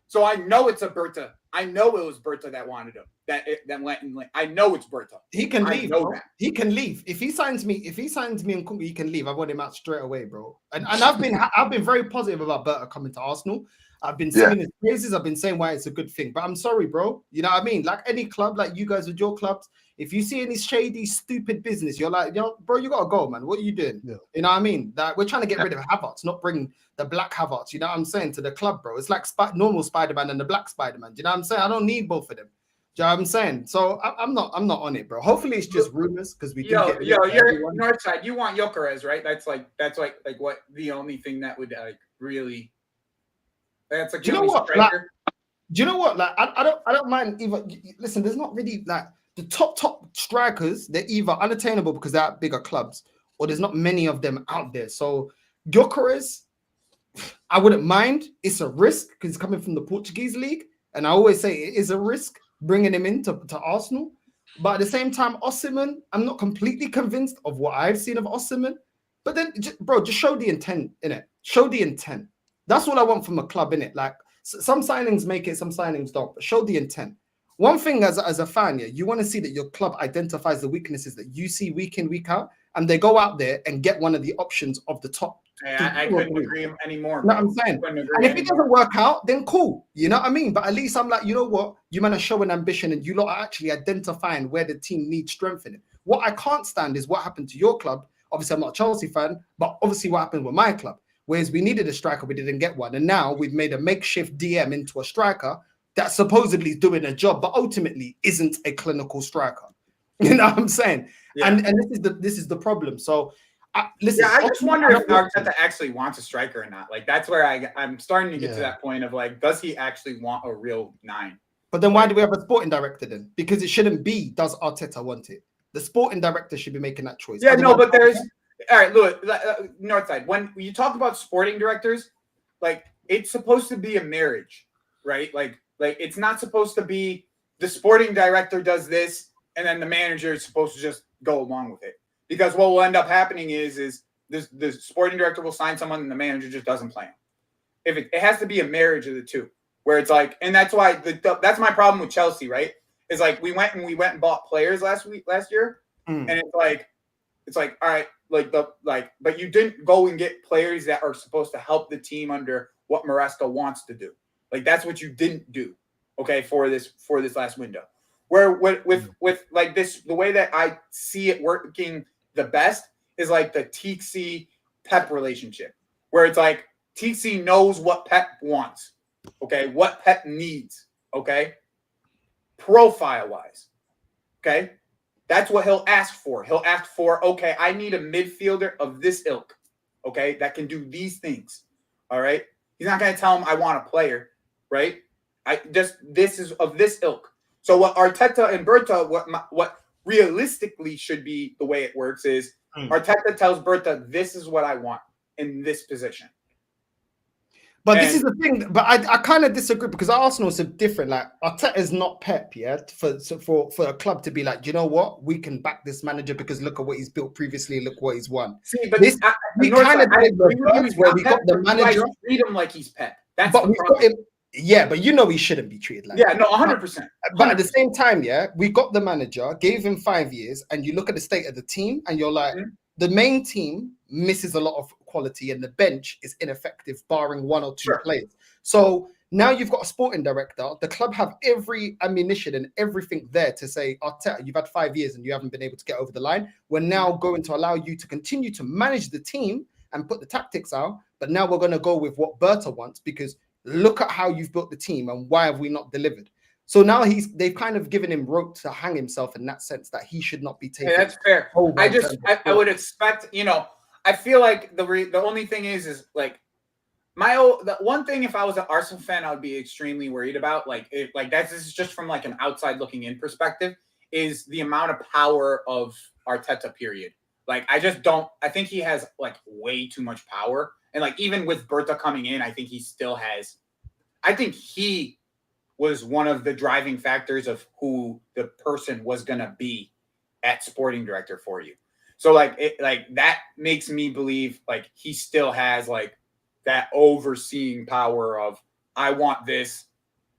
So I know it's a Berta. I know it was Berta that wanted him. That went and linked. I know it's Berta. He can leave. Bro. He can leave. If he signs me and Nkunku, he can leave. I want him out straight away, bro. And I've been very positive about Berta coming to Arsenal. I've been singing his praises. I've been saying why it's a good thing. But I'm sorry, bro. You know what I mean? Like any club, like you guys with your clubs, if you see any shady, stupid business, you're like, bro, you gotta go, man. What are you doing? Yeah. You know what I mean? That we're trying to get rid of Havertz, not bring the Black Havertz. You know what I'm saying? To the club, bro. It's like normal Spider-Man and the Black Spider-Man. Do you know what I'm saying? I don't need both of them. Do you know what I'm saying? So I'm not on it, bro. Hopefully it's just rumors because we can you're Northside. You want Gyökeres, right? That's like what the only thing that would really. That's a Do you know Achilles what? striker. Do you know what? Like, I don't mind either. Listen, there's not really like the top strikers. They're either unattainable because they're at bigger clubs, or there's not many of them out there. So Gyökeres, I wouldn't mind. It's a risk because he's coming from the Portuguese league, and I always say it is a risk bringing him into Arsenal. But at the same time, Osimhen, I'm not completely convinced of what I've seen of Osimhen. But then, bro, just show the intent in it. Show the intent. That's all I want from a club, in it. Like, some signings make it, some signings don't. But show the intent. One thing as a fan, yeah, you want to see that your club identifies the weaknesses that you see week in, week out, and they go out there and get one of the options of the top. I couldn't agree anymore. You know what I'm saying? And if it doesn't work out, then cool. You know what I mean? But at least I'm like, you know what? You man are showing ambition and you lot are actually identifying where the team needs strengthening. What I can't stand is what happened to your club. Obviously, I'm not a Chelsea fan, but obviously what happened with my club. Whereas we needed a striker, we didn't get one. And now we've made a makeshift DM into a striker that supposedly is doing a job, but ultimately isn't a clinical striker. You know what I'm saying? Yeah. And this is the problem. So listen, I just wonder if Arteta actually wants a striker or not. Like, that's where I'm starting to get to that point of like, does he actually want a real 9? But then why do we have a sporting director then? Because it shouldn't be, does Arteta want it? The sporting director should be making that choice. Yeah, no, but there's all right, look, Northside. When you talk about sporting directors, like, it's supposed to be a marriage, right? Like it's not supposed to be the sporting director does this and then the manager is supposed to just go along with it. Because what will end up happening is the sporting director will sign someone and the manager just doesn't play him. If it has to be a marriage of the two, where it's like, and that's why that's my problem with Chelsea, right? Is like we went and bought players last year, and it's like all right, but you didn't go and get players that are supposed to help the team under what Maresca wants to do. Like, that's what you didn't do, okay, for this last window. Where with like this, the way that I see it working the best is like the Tixi Pep relationship, where it's like Tixi knows what Pep wants, okay, what Pep needs, okay, profile wise, okay, that's what he'll ask for. He'll ask for, okay, I need a midfielder of this ilk, okay, that can do these things, all right. He's not going to tell him I want a player, right? This is of this ilk. So what Arteta and Berta, what realistically should be the way it works is Arteta tells Berta, this is what I want in this position. But this is the thing. But I kind of disagree because Arsenal is different. Like, Arteta is not Pep, yeah. For a club to be like, you know what, we can back this manager because look at what he's built previously. Look what he's won. See, but we kind of did where we got the manager. Treat him like he's Pep. That's but we got him. Yeah, but you know he shouldn't be treated like that. Yeah, no, 100%. But at the same time, yeah, we got the manager, gave him 5 years, and you look at the state of the team, and you're like, the main team misses a lot of quality, and the bench is ineffective, barring 1 or 2 players. So now you've got a sporting director. The club have every ammunition and everything there to say, Arteta, you've had 5 years and you haven't been able to get over the line. We're now going to allow you to continue to manage the team and put the tactics out, but now we're going to go with what Berta wants because look at how you've built the team and why have we not delivered? So now they've kind of given him rope to hang himself in that sense that he should not be taken. Yeah, that's fair. I would expect, I feel like the only thing is like the one thing if I was an Arsenal fan, I would be extremely worried about this is just from like an outside looking in perspective is the amount of power of Arteta period. Like, I think he has like way too much power. And like, even with Berta coming in, I think he was one of the driving factors of who the person was going to be at sporting director for you. So that makes me believe like he still has like that overseeing power of, I want this,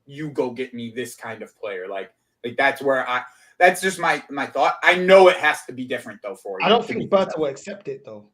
you go get me this kind of player. Like that's just my thought. I know it has to be different though for you. I don't think Berta will accept it though.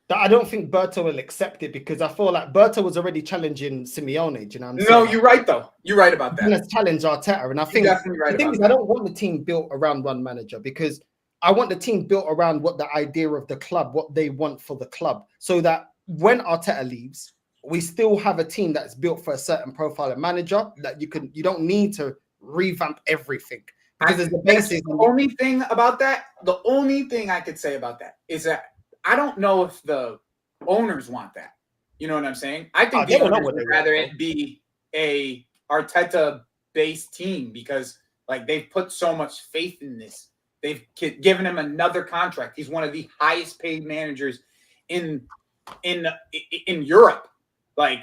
I don't think Berta will accept it because I feel like Berta was already challenging Simeone. Do you know what I'm saying? No, you're right though. You're right about that. Let's challenge Arteta, and I think the thing is, I don't want the team built around one manager because I want the team built around what the idea of the club, what they want for the club, so that when Arteta leaves, we still have a team that's built for a certain profile of manager that you don't need to revamp everything. Because there's the basis. The only thing I could say about that is that I don't know if the owners want that. You know what I'm saying? I think they the don't know owners what would they rather want, it be a Arteta-based team because like they've put so much faith in this. They've given him another contract. He's one of the highest paid managers in Europe. Like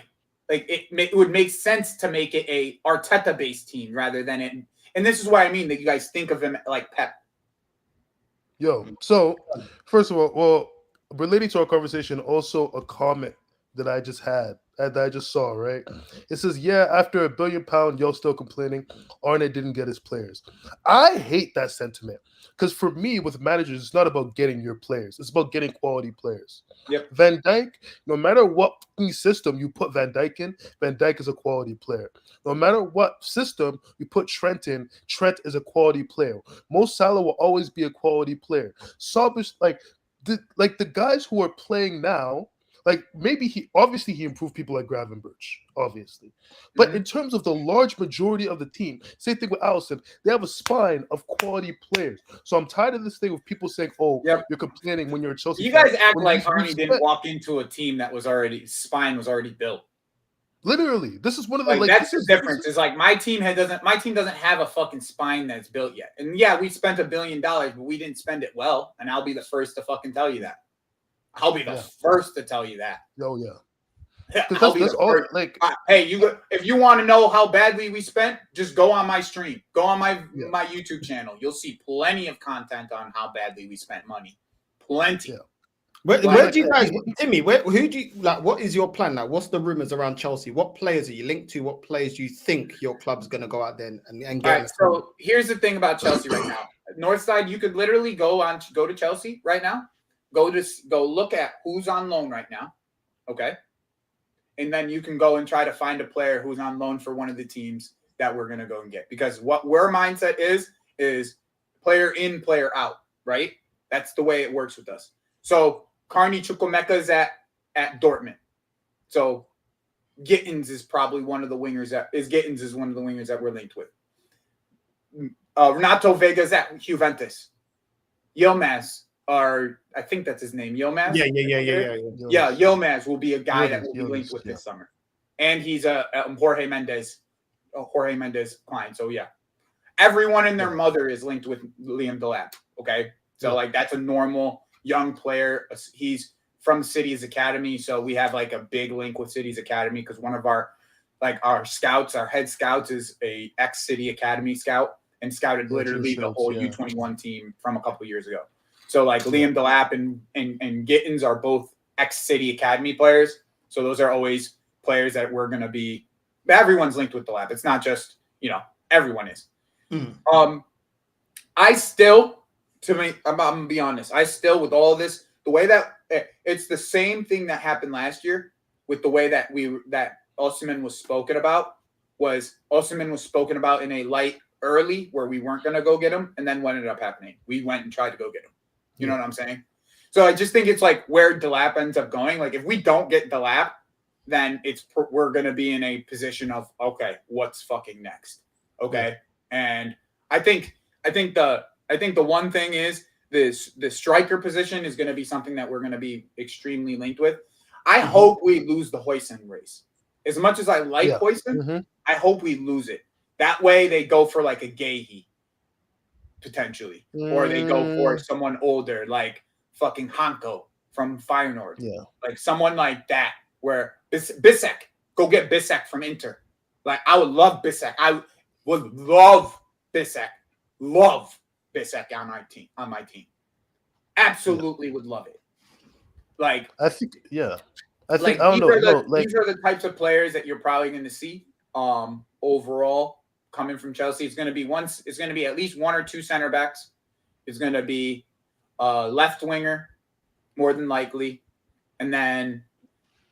it would make sense to make it a Arteta-based team rather than it. And this is why I mean that you guys think of him like Pep. Yo, so first of all, well, relating to our conversation, also a comment that I just had, that I just saw, right? It says, yeah, after £1 billion, y'all still complaining Arne didn't get his players. I hate that sentiment because for me, with managers, it's not about getting your players. It's about getting quality players. Yep. Van Dijk, no matter what system you put Van Dijk in, Van Dijk is a quality player. No matter what system you put Trent in, Trent is a quality player. Mo Salah will always be a quality player. Sabish, like the guys who are playing now, like maybe he improved people like Gravenberch, obviously. But in terms of the large majority of the team, same thing with Alisson, they have a spine of quality players. So I'm tired of this thing with people saying, "Oh, Yep. you're complaining when you're a Chelsea." You fan. guys act When like we Arnie didn't walk into a team that was already spine was already built. Literally, this is one of the like that's the difference. Is like my team doesn't have a fucking spine that's built yet. And yeah, we spent $1 billion, but we didn't spend it well. And I'll be the first to fucking tell you that. I'll be the first to tell you that. Oh yeah. That's all. Like, hey, if you want to know how badly we spent, just go on my stream, go on my YouTube channel. You'll see plenty of content on how badly we spent money. Plenty. Yeah. Where do you guys, Timmy? Who do you like? What is your plan? Like, what's the rumors around Chelsea? What players are you linked to? What players do you think your club's going to go out there and get? All right, so here's the thing about Chelsea right now. Northside, you could literally go to Chelsea right now. Go look at who's on loan right now. Okay. And then you can go and try to find a player who's on loan for one of the teams that we're going to go and get. Because what our mindset is player in, player out, right? That's the way it works with us. So Carney Chukwuemeka is at Dortmund. So Gittins is probably one of the wingers that we're linked with. Renato Vega is at Juventus. Yilmaz, I think that's his name. Yilmaz? Yeah, Yilmaz will be a guy that will be linked with this summer. And he's a Jorge Mendes client. So yeah. Everyone and their mother is linked with Liam Delap. Okay. So like that's a normal young player. He's from City's Academy. So we have like a big link with City's Academy because one of our scouts, our head scouts is a ex-City Academy scout and scouted literally the whole U21 team from a couple years ago. So like Liam Delap and Gittins are both ex-City Academy players. So those are always players that we're going to be – everyone's linked with Delap. It's not just, everyone is. I still – I'm going to be honest. I still, with all this, the way that – it's the same thing that happened last year with the way that Osimhen was spoken about in a light early where we weren't going to go get him. And then what ended up happening? We went and tried to go get him. You know what I'm saying? So I just think it's like where Delap ends up going. Like if we don't get Delap, then we're going to be in a position of, okay, what's fucking next? Okay. And I think the one thing is the striker position is going to be something that we're going to be extremely linked with. I hope we lose the Huijsen race. As much as I like Huijsen, I hope we lose it. That way they go for like a Gahey. Potentially, or they go for someone older like fucking Hanko from Feyenoord, like someone like that. Where Bissek, go get Bissek from Inter. Like I would love Bissek. I would love Bissek. Love Bissek on my team. Absolutely would love it. Like I think, I think like, I don't know. These are the types of players that you're probably going to see. Overall. Coming from Chelsea, it's going to be at least one or two center backs. It's going to be a left winger, more than likely, and then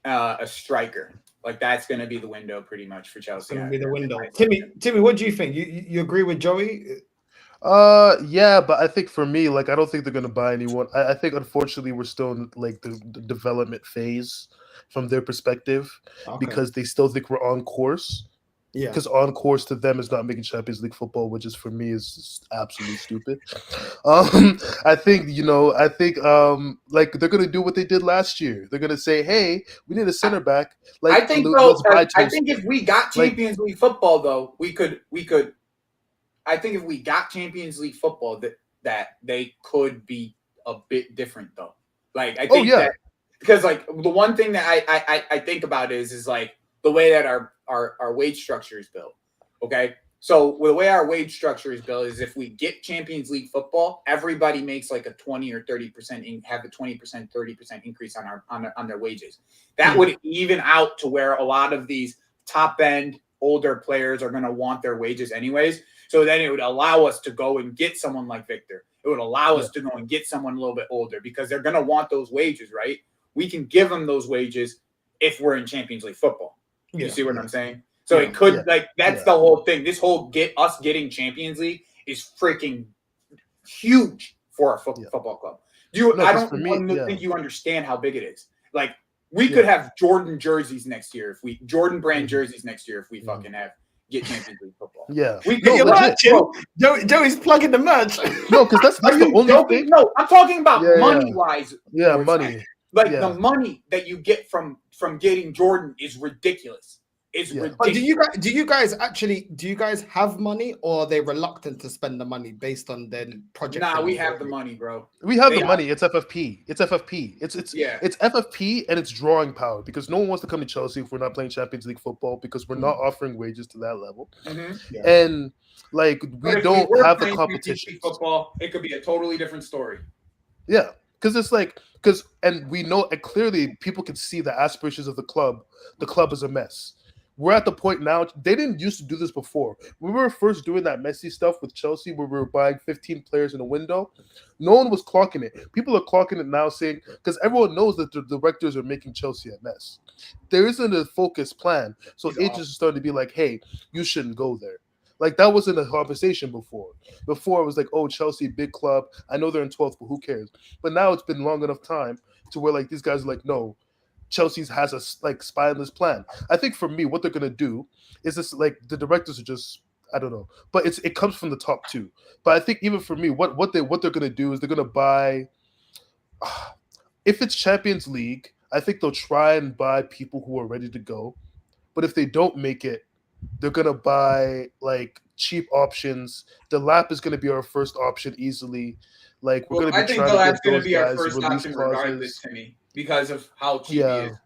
a striker. Like that's going to be the window, pretty much for Chelsea. It's going to be the window. Timmy, what do you think? You agree with Joey? Yeah, but I think for me, like I don't think they're going to buy anyone. I think unfortunately we're still in like the development phase from their perspective because they still think we're on course. Yeah. Because on course to them is not making Champions League football, which is for me is just absolutely stupid. I think like they're gonna do what they did last year. They're gonna say, "Hey, we need a center back." Like I think let's buy I think Chelsea. if we got Like- Champions League football, though, we could. I think if we got Champions League football, that they could be a bit different, though. Like I think that because like the one thing that I think about is like the way that our wage structure is built. Okay. So the way our wage structure is built is if we get Champions League football, everybody makes like a 20 or 30% have a 20%, 30% increase on their wages. That would even out to where a lot of these top end older players are going to want their wages anyways. So then it would allow us to go and get someone like Victor. It would allow us to go and get someone a little bit older because they're going to want those wages, right? We can give them those wages if we're in Champions League football. You see what I'm saying? So it could that's the whole thing. This whole getting Champions League is freaking huge for a football club. I don't think you understand how big it is. Like we could have Jordan jerseys next year Jordan brand jerseys next year if we fucking get Champions League football. Yeah, we could. Joey's plugging the merch. No, because that's the only thing. No, I'm talking about money wise. Yeah, money. Like the money that you get from getting Jordan is ridiculous. It's ridiculous. But do you guys have money, or are they reluctant to spend the money based on their project? Nah, we have the money, bro. We have the money. It's FFP. It's FFP and it's drawing power because no one wants to come to Chelsea if we're not playing Champions League football because we're not offering wages to that level. And like we don't have the competition. Football, it could be a totally different story. Yeah, because it's like and we know and clearly people can see the aspirations of the club. The club is a mess. We're at the point now, they didn't used to do this before. When we were first doing that messy stuff with Chelsea where we were buying 15 players in a window, no one was clocking it. People are clocking it now saying, because everyone knows that the directors are making Chelsea a mess. There isn't a focused plan. So agents are starting to be like, hey, you shouldn't go there. Like that wasn't a conversation before. Before it was like, oh, Chelsea, big club. I know they're in 12th, but who cares? But now it's been long enough time to where like these guys are like, no, Chelsea has a like spineless plan. I think for me, what they're gonna do is this like the directors are just I don't know, but it comes from the top two. But I think even for me, what they're gonna do is they're gonna buy. If it's Champions League, I think they'll try and buy people who are ready to go. But if they don't make it, they're gonna buy like cheap options. The lap is gonna be our first option easily. Like we're gonna be trying to get those guys release clauses. To me. Because of how cheap he is.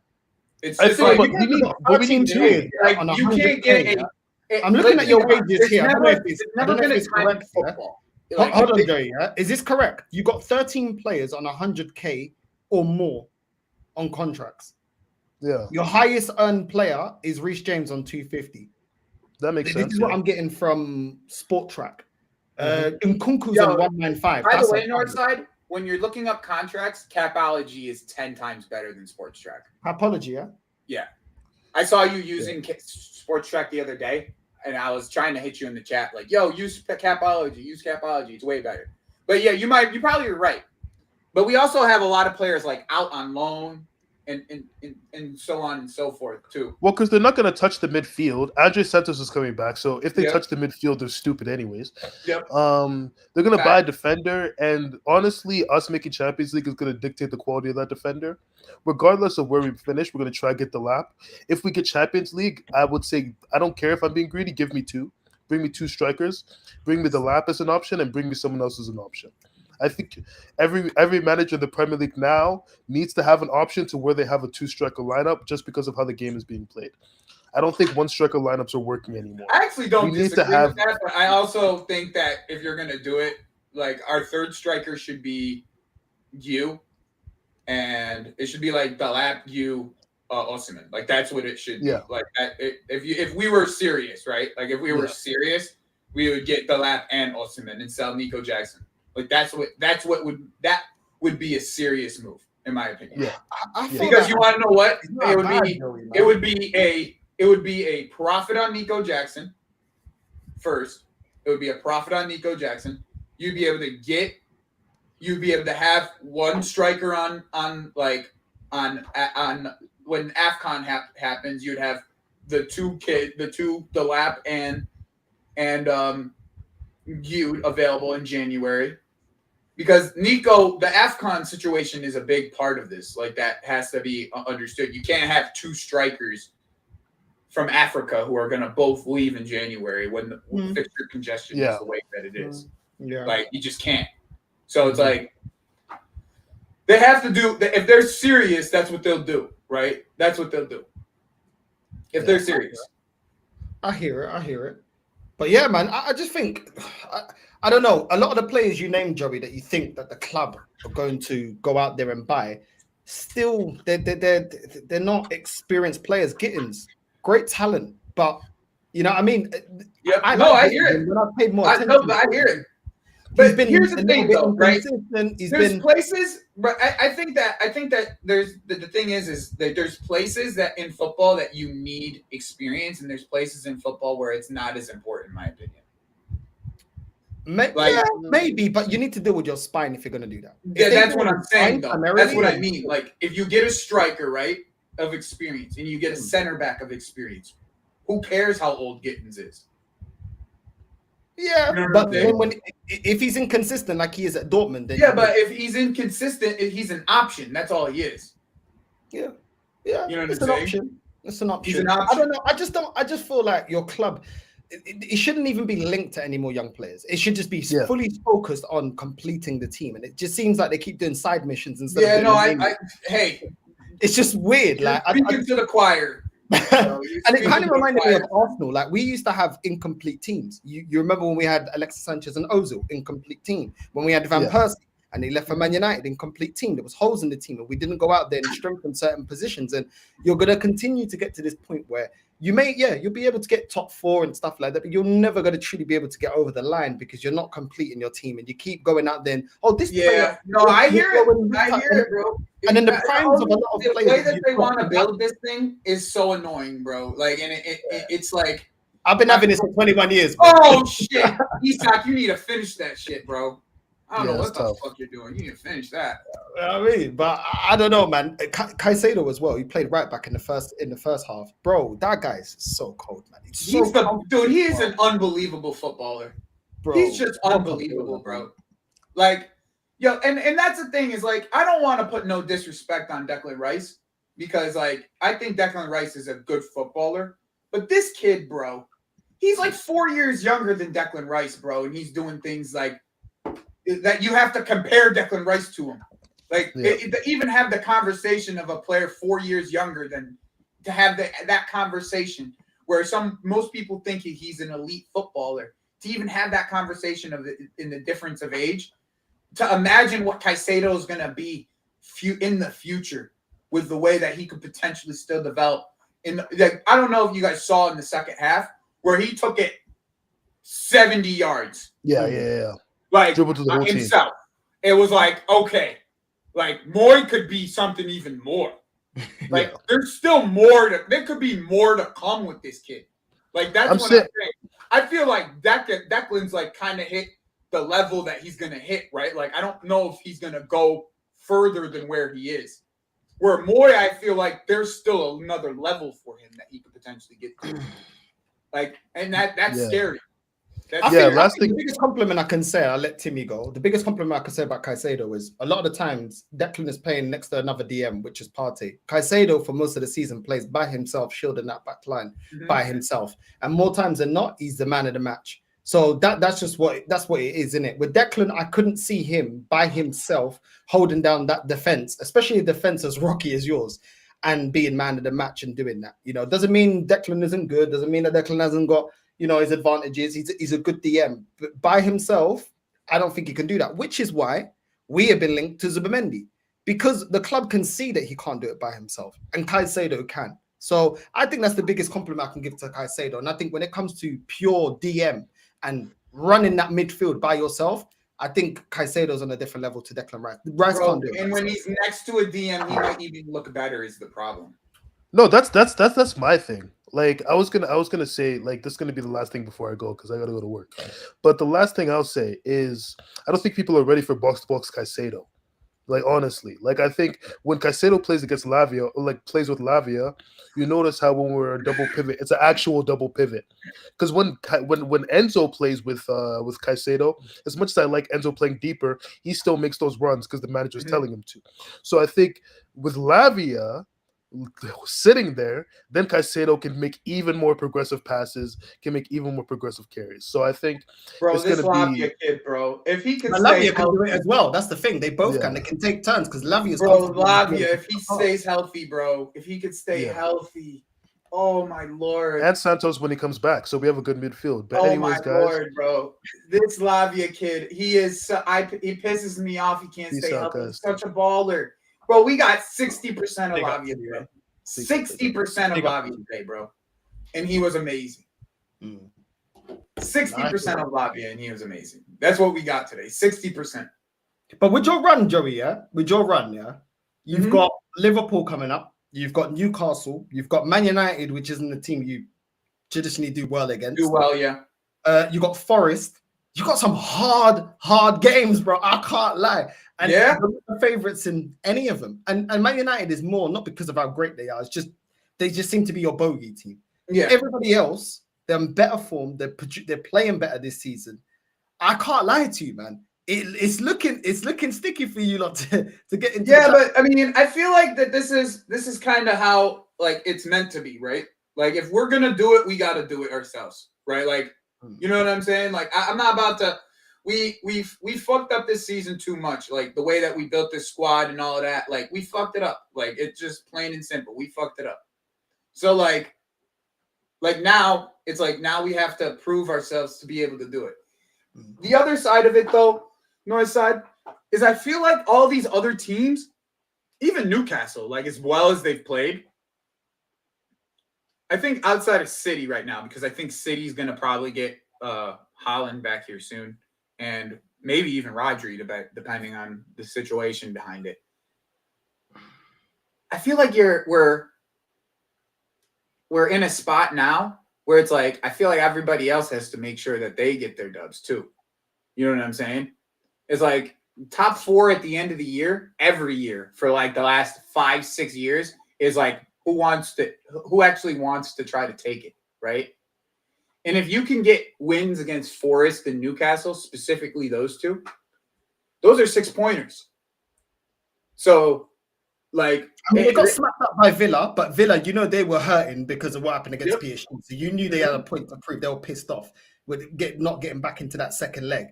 It's I just think like, we need two. Like you can't get I'm looking at your wages here. It's never going to time football. Hold on, Joey. Is this correct? You got 13 players on 100K or more on contracts. Yeah. Your highest earned player is Reece James on 250. That makes sense. This is what I'm getting from Sport Track. Nkunku's on 195. By the way, Northside, when you're looking up contracts, Capology is 10 times better than Sports Track. Apology, yeah? Yeah. I saw you using Sports Track the other day, and I was trying to hit you in the chat like, yo, use Capology. It's way better. But yeah, you probably are right. But we also have a lot of players like out on loan and so on and so forth too. Well, because they're not going to touch the midfield. Andre Santos is coming back, so if they touch the midfield, they're stupid anyways. Yep. They're going to buy a defender, and honestly, us making Champions League is going to dictate the quality of that defender. Regardless of where we finish, we're going to try to get the lap. If we get Champions League, I would say I don't care if I'm being greedy. Give me two. Bring me two strikers. Bring me the lap as an option, and bring me someone else as an option. I think every manager in the Premier League now needs to have an option to where they have a two-striker lineup just because of how the game is being played. I don't think one-striker lineups are working anymore. I actually don't disagree with that, but I also think that if you're going to do it, like our third striker should be you, and it should be like Balap, you, Osimhen. Like that's what it should be. Yeah. Like that. If we were serious, right? Like if we were serious, we would get Balap and Osimhen and sell Nico Jackson. Like that would be a serious move, in my opinion. Yeah. Because you want to know what? It would be a profit on Nico Jackson first. It would be a profit on Nico Jackson. You'd be able to have one striker on when AFCON happens, you'd have Delap and Gude available in January. Because Nico, the AFCON situation is a big part of this. Like, that has to be understood. You can't have two strikers from Africa who are going to both leave in January when the fixture congestion is the way that it is. Yeah. Like, you just can't. So it's like, they have to do, if they're serious, that's what they'll do, right? That's what they'll do. If they're serious. I hear it. But yeah, man, I just think, I don't know, a lot of the players you named, Joey, that you think that the club are going to go out there and buy, still, they're not experienced players. Gittins, great talent, but, you know what I mean? Yeah, I hear it. When I've paid more attention, I hear it. But here's the thing, though, right? There's places, but I think that there's the thing is that there's places that in football that you need experience, and there's places in football where it's not as important, in my opinion. Maybe, but you need to deal with your spine if you're going to do that. Yeah, that's what I'm saying, though. That's what I mean. Like, if you get a striker, right, of experience, and you get a center back of experience, who cares how old Gittins is? Yeah, you know, but if he's inconsistent like he is at Dortmund, then but if he's inconsistent, he's an option. That's all he is. Yeah. You know what it's I'm an saying? option. It's an option. He's an option. I don't know. I just feel like your club, it shouldn't even be linked to any more young players. It should just be fully focused on completing the team. And it just seems like they keep doing side missions instead of hey, it's just weird. Like, speaking to the choir. And it kind of reminded me of Arsenal. Like, we used to have incomplete teams. You remember when we had Alexis Sanchez and Ozil, incomplete team. When we had Van Persie and he left for Man United, incomplete team. There was holes in the team, and we didn't go out there and strengthen certain positions. And you're going to continue to get to this point where you'll be able to get top 4 and stuff like that, but you're never going to truly be able to get over the line because you're not completing your team, and you keep going out there and player. No, I hear it, bro. And then the primes of a lot of players. The way that they want to build this thing is so annoying, bro. Like, and it's like, I've been having this for 21 years. Bro. Oh shit, Isak, you need to finish that shit, bro. I don't know what the fuck you're doing. You need to finish that. I mean, but I don't know, man. Caicedo as well. He played right back in the first half, bro. That guy's so cold, man. He is an unbelievable footballer. Bro, he's just unbelievable, bro. Like, yo, and that's the thing is, like, I don't want to put no disrespect on Declan Rice because, like, I think Declan Rice is a good footballer, but this kid, bro, he's like 4 years younger than Declan Rice, bro, and he's doing things like that you have to compare Declan Rice to him. Like, even have the conversation of a player 4 years younger than to have that conversation where most people think he's an elite footballer. To even have that conversation in the difference of age, to imagine what Caicedo is going to be in the future with the way that he could potentially still develop. I don't know if you guys saw in the second half where he took it 70 yards. Yeah. Like, himself. It was like, okay, like, Moy could be something even more. Like, there's still more. There could be more to come with this kid. Like, that's what I'm saying. I feel like Declan's, like, kind of hit the level that he's going to hit, right? Like, I don't know if he's going to go further than where he is. Where Moy, I feel like there's still another level for him that he could potentially get to. Like, and that's scary. I think the biggest compliment I can say, I'll let Timmy go. The biggest compliment I can say about Caicedo is a lot of the times Declan is playing next to another DM, which is Partey. Caicedo for most of the season plays by himself, shielding that back line by himself. And more times than not, he's the man of the match. So that's what it is, isn't it? With Declan, I couldn't see him by himself holding down that defense, especially a defense as rocky as yours, and being man of the match and doing that. You know, doesn't mean Declan isn't good. Doesn't mean that Declan hasn't got, you know, his advantages. He's a good DM, but by himself, I don't think he can do that. Which is why we have been linked to Zubimendi, because the club can see that he can't do it by himself, and Caicedo can. So I think that's the biggest compliment I can give to Caicedo. And I think when it comes to pure DM and running that midfield by yourself, I think Caicedo's on a different level to Declan Rice. Rice can't do it. And when he's next to a DM, he might even look better. Is the problem? No, that's my thing. Like, I was gonna say, like, this is gonna be the last thing before I go because I gotta go to work. But the last thing I'll say is I don't think people are ready for box to box Caicedo. Like honestly, like I think when Caicedo plays against Lavia, or like plays with Lavia, you notice how when we're a double pivot, it's an actual double pivot. Because when Enzo plays with Caicedo, as much as I like Enzo playing deeper, he still makes those runs because the manager's telling him to. So I think with Lavia sitting there, then Caicedo can make even more progressive passes, can make even more progressive carries. So I think Bro, it's this gonna be Lavia kid, bro. If he can But stay Lavia can do it healthy, as well. That's the thing. They both can. Yeah. They can take turns because Lavia's bro, comfortable with Lavia, being if he apart. stays healthy, bro, if he could stay Yeah. healthy, oh my lord. and Santos when he comes back. So we have a good midfield. But Oh anyways, my guys, lord, bro! This Lavia kid, he is. He pisses me off. He can't Peace stay out, healthy. guys. He's such a baller, bro. We got 60% of Big up Lavia to you, today. man. 60% of Big up. Lavia today, bro, and he was amazing. Mm. 60% of Lavia, and he was amazing. That's what we got today. 60%. But with your run, Joey, with your run, you've Mhm. got Liverpool coming up. You've got Newcastle. You've got Man United, which isn't the team you traditionally do well against. Do well, yeah. You got Forest. You got some hard games, bro. I can't lie. And Yeah. the favorites in any of them. And Man United is more not because of how great they are. It's just they just seem to be your bogey team. Yeah. Everybody else, they're in better form. They're playing better this season. I can't lie to you, man. It's looking sticky for you lot to get into. Yeah, but I mean, I feel like that this is kind of how like it's meant to be, right? Like if we're gonna do it, we got to do it ourselves, right? Like, you know what I'm saying? Like I'm not about to. We fucked up this season too much. Like the way that we built this squad and all of that. Like we fucked it up. Like it's just plain and simple. We fucked it up. So like now it's like now we have to prove ourselves to be able to do it. The other side of it, though, north side, is I feel like all these other teams, even Newcastle, like as well as they've played, I think outside of City right now, because I think City's going to probably get Haaland back here soon, and maybe even Rodri, depending on the situation behind it. I feel like we're in a spot now where it's like I feel like everybody else has to make sure that they get their dubs too. You know what I'm saying? It's like top 4 at the end of the year, every year for like the last 5-6 years is like who actually wants to try to take it, right? And if you can get wins against Forest and Newcastle, specifically those two, those are 6-pointers. So, like, I mean, they got smacked up by Villa, but Villa, you know, they were hurting because of what happened against PSG. So you knew they had a point to prove. They were pissed off with not getting back into that second leg.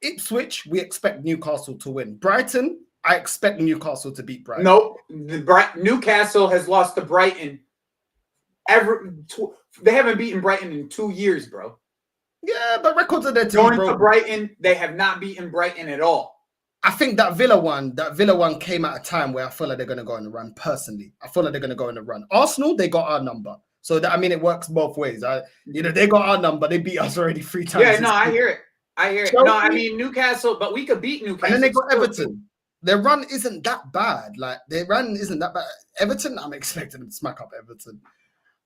Ipswich, we expect Newcastle to win. Brighton, I expect Newcastle to beat Brighton. Nope. Newcastle has lost to Brighton. They haven't beaten Brighton in 2 years, bro. Yeah, but records are there to Going be to Brighton, they have not beaten Brighton at all. I think that Villa one came at a time where I feel like they're going to go on the run. Personally, I feel like they're going to go on the run. Arsenal, they got our number, so that, I mean, it works both ways. They got our number. They beat us already 3 times. Yeah, no, I hear it. Chelsea, no, I mean Newcastle, but we could beat Newcastle. And then they got Everton. Their run isn't that bad. Like their run isn't that bad. Everton, I'm expecting them to smack up Everton.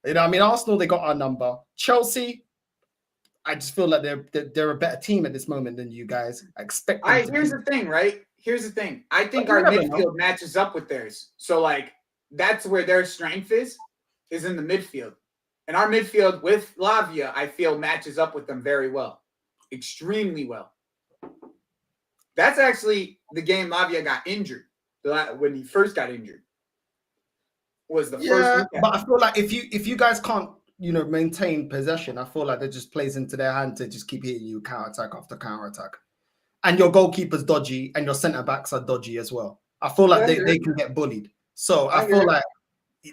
You know, I mean, Arsenal, they got our number. Chelsea, I just feel like they're a better team at this moment than you guys. I expect. Here's the thing, right? Here's the thing. I think our midfield matches up with theirs. So like that's where their strength is in the midfield. And our midfield with Lavia, I feel matches up with them very well. Extremely well. That's actually the game Lavia got injured. When he first got injured. Was the first weekend. But I feel like if you guys can't, maintain possession, I feel like that just plays into their hand to just keep hitting you counter attack after counter attack. And your goalkeeper's dodgy and your centre backs are dodgy as well. I feel like they can get bullied. So I feel like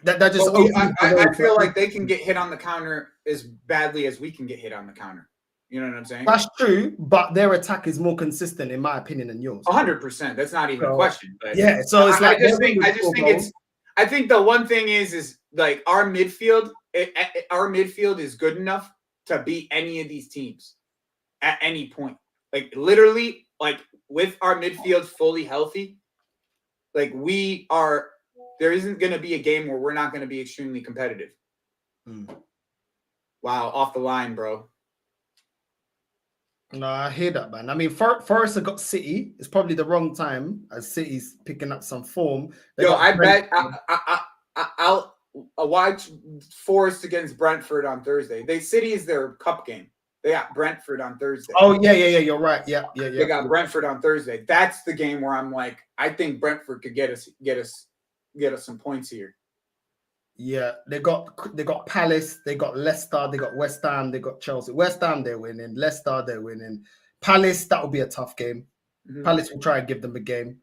that just I feel like they can get hit on the counter as badly as we can get hit on the counter. You know what I'm saying? That's true, but their attack is more consistent, in my opinion, than yours. 100%. That's not even a question. But yeah, so it's like I think the one thing is like our midfield. Our midfield is good enough to beat any of these teams at any point. Like literally, like with our midfield fully healthy, like we are. There isn't going to be a game where we're not going to be extremely competitive. Wow, off the line, bro. No, I hear that, man. I mean, Forest have got City. It's probably the wrong time as City's picking up some form. They Yo, got I Brent- bet I'll watch Forest against Brentford on Thursday. City is their cup game. They got Brentford on Thursday. Oh yeah. You're right. Yeah. They got Brentford on Thursday. That's the game where I'm like, I think Brentford could get us some points here. Yeah, they got Palace, they got Leicester, they got West Ham, they got Chelsea. West Ham they're winning, Leicester they're winning. Palace, that will be a tough game. Mhm. Palace will try and give them a game.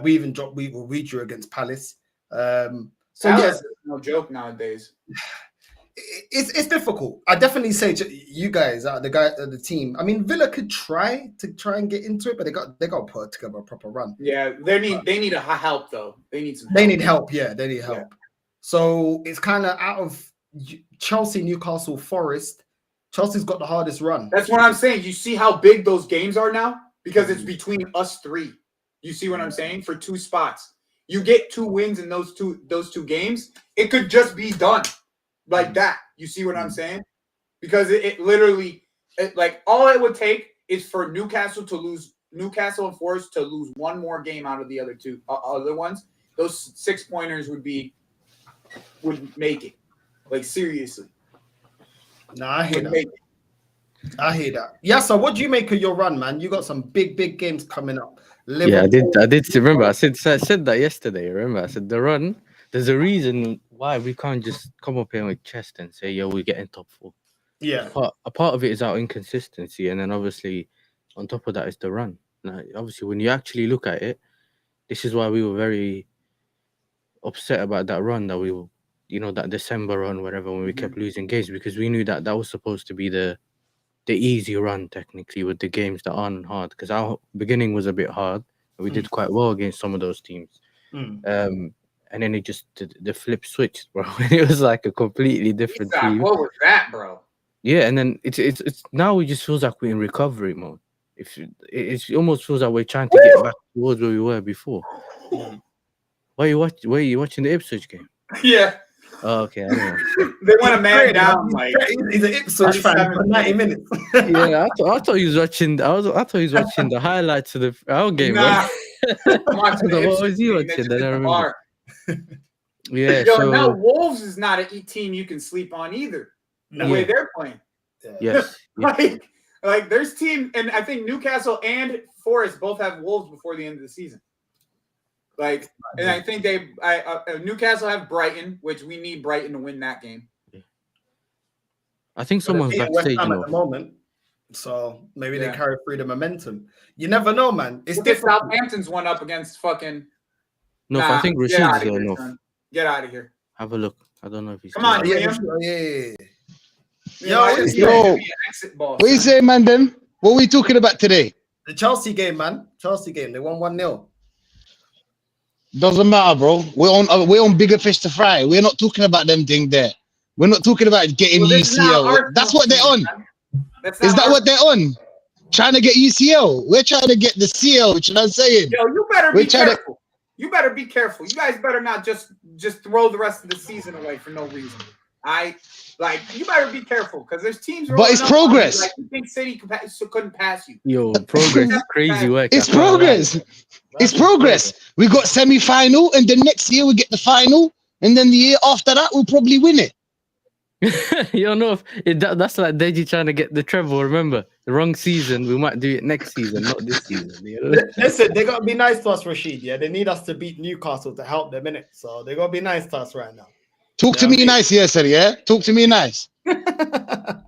We drew against Palace. So Palace yeah, is no joke nowadays. it's difficult. I definitely say to you guys, the team. I mean, Villa could try and get into it, but they got to put together a proper run. Yeah, they need a help though. They need some. They need help. Yeah, they need help. Yeah. So it's kind of out of Chelsea, Newcastle, Forest. Chelsea's got the hardest run. That's what I'm saying. You see how big those games are now because it's between us three. You see what I'm saying? For 2 spots, you get 2 wins in those two games. It could just be done like that. You see what I'm saying? Because it literally, like all it would take is for Newcastle and Forest to lose 1 more game out of the other 2 other ones. Those 6-pointers would make it. Like seriously. No, I hear that. Yeah, so what do you make of your run, man? You got some big games coming up. Liverpool. I did remember. I said that yesterday. Remember, I said the run. There's a reason why we can't just come up here with chest and say, "Yo, we're getting top 4." Yeah. A part of it is our inconsistency, and then obviously, on top of that is the run. Now, obviously, when you actually look at it, this is why we were very upset about that run that we were, that December run, whatever, when we kept losing games, because we knew that was supposed to be the easy run technically with the games that aren't hard, because our beginning was a bit hard and we did quite well against some of those teams. And then it just the flip switched, bro. It was like a completely different team. What was that, bro? Yeah, and then it's now it just feels like we're in recovery mode. It almost feels like we're trying to get back towards where we were before. Why are you watching the Ipswich game? Yeah. Oh, okay. I don't know. They want a man down. Like He's an Ipswich fan for 90 minutes. Yeah, I thought he was watching. I thought he was watching the highlights of our game. Nah. I'm watching the What was he Ipswich watching? game. I don't remember. Yeah. Yo, So now Wolves is not a team you can sleep on either. The way they're playing. yes. Yeah. Like there's team, and I think Newcastle and Forest both have Wolves before the end of the season. Like, and I think Newcastle have Brighton, which we need Brighton to win that game. I think someone's West backstage Ham at now. the moment, so maybe they carry through the momentum. You never know, man. It's different. Southampton's one up against fucking. No, I think Rashid's there enough. Son. Get out of here. Have a look. I don't know if he's. Come on, Yeah. Yo, what you say, man? Then what are we talking about today? The Chelsea game, man. Chelsea game. They won 1-0. Doesn't matter, bro. We're on bigger fish to fry. We're not talking about them thing there. We're not talking about getting UCL. That's what they're on. Is that what they're on? Trying to get UCL. We're trying to get the CL. Which I'm saying. Yo, you better be careful. You better be careful. You guys better not just throw the rest of the season away for no reason. You better be careful because there's teams. But it's progress. Like you think City couldn't pass you. Yo, progress, crazy work. It's progress. It's progress. We got semi-final, and then next year we get the final, and then the year after that we'll probably win it. You don't know if that's like Deji trying to get the treble. Remember, the wrong season. We might do it next season, not this season. You know? Listen, they gotta be nice to us, Rashid. Yeah, they need us to beat Newcastle to help them in it. So they gotta be nice to us right now. Talk to me nice, yeah, sir. Yeah, talk to me nice.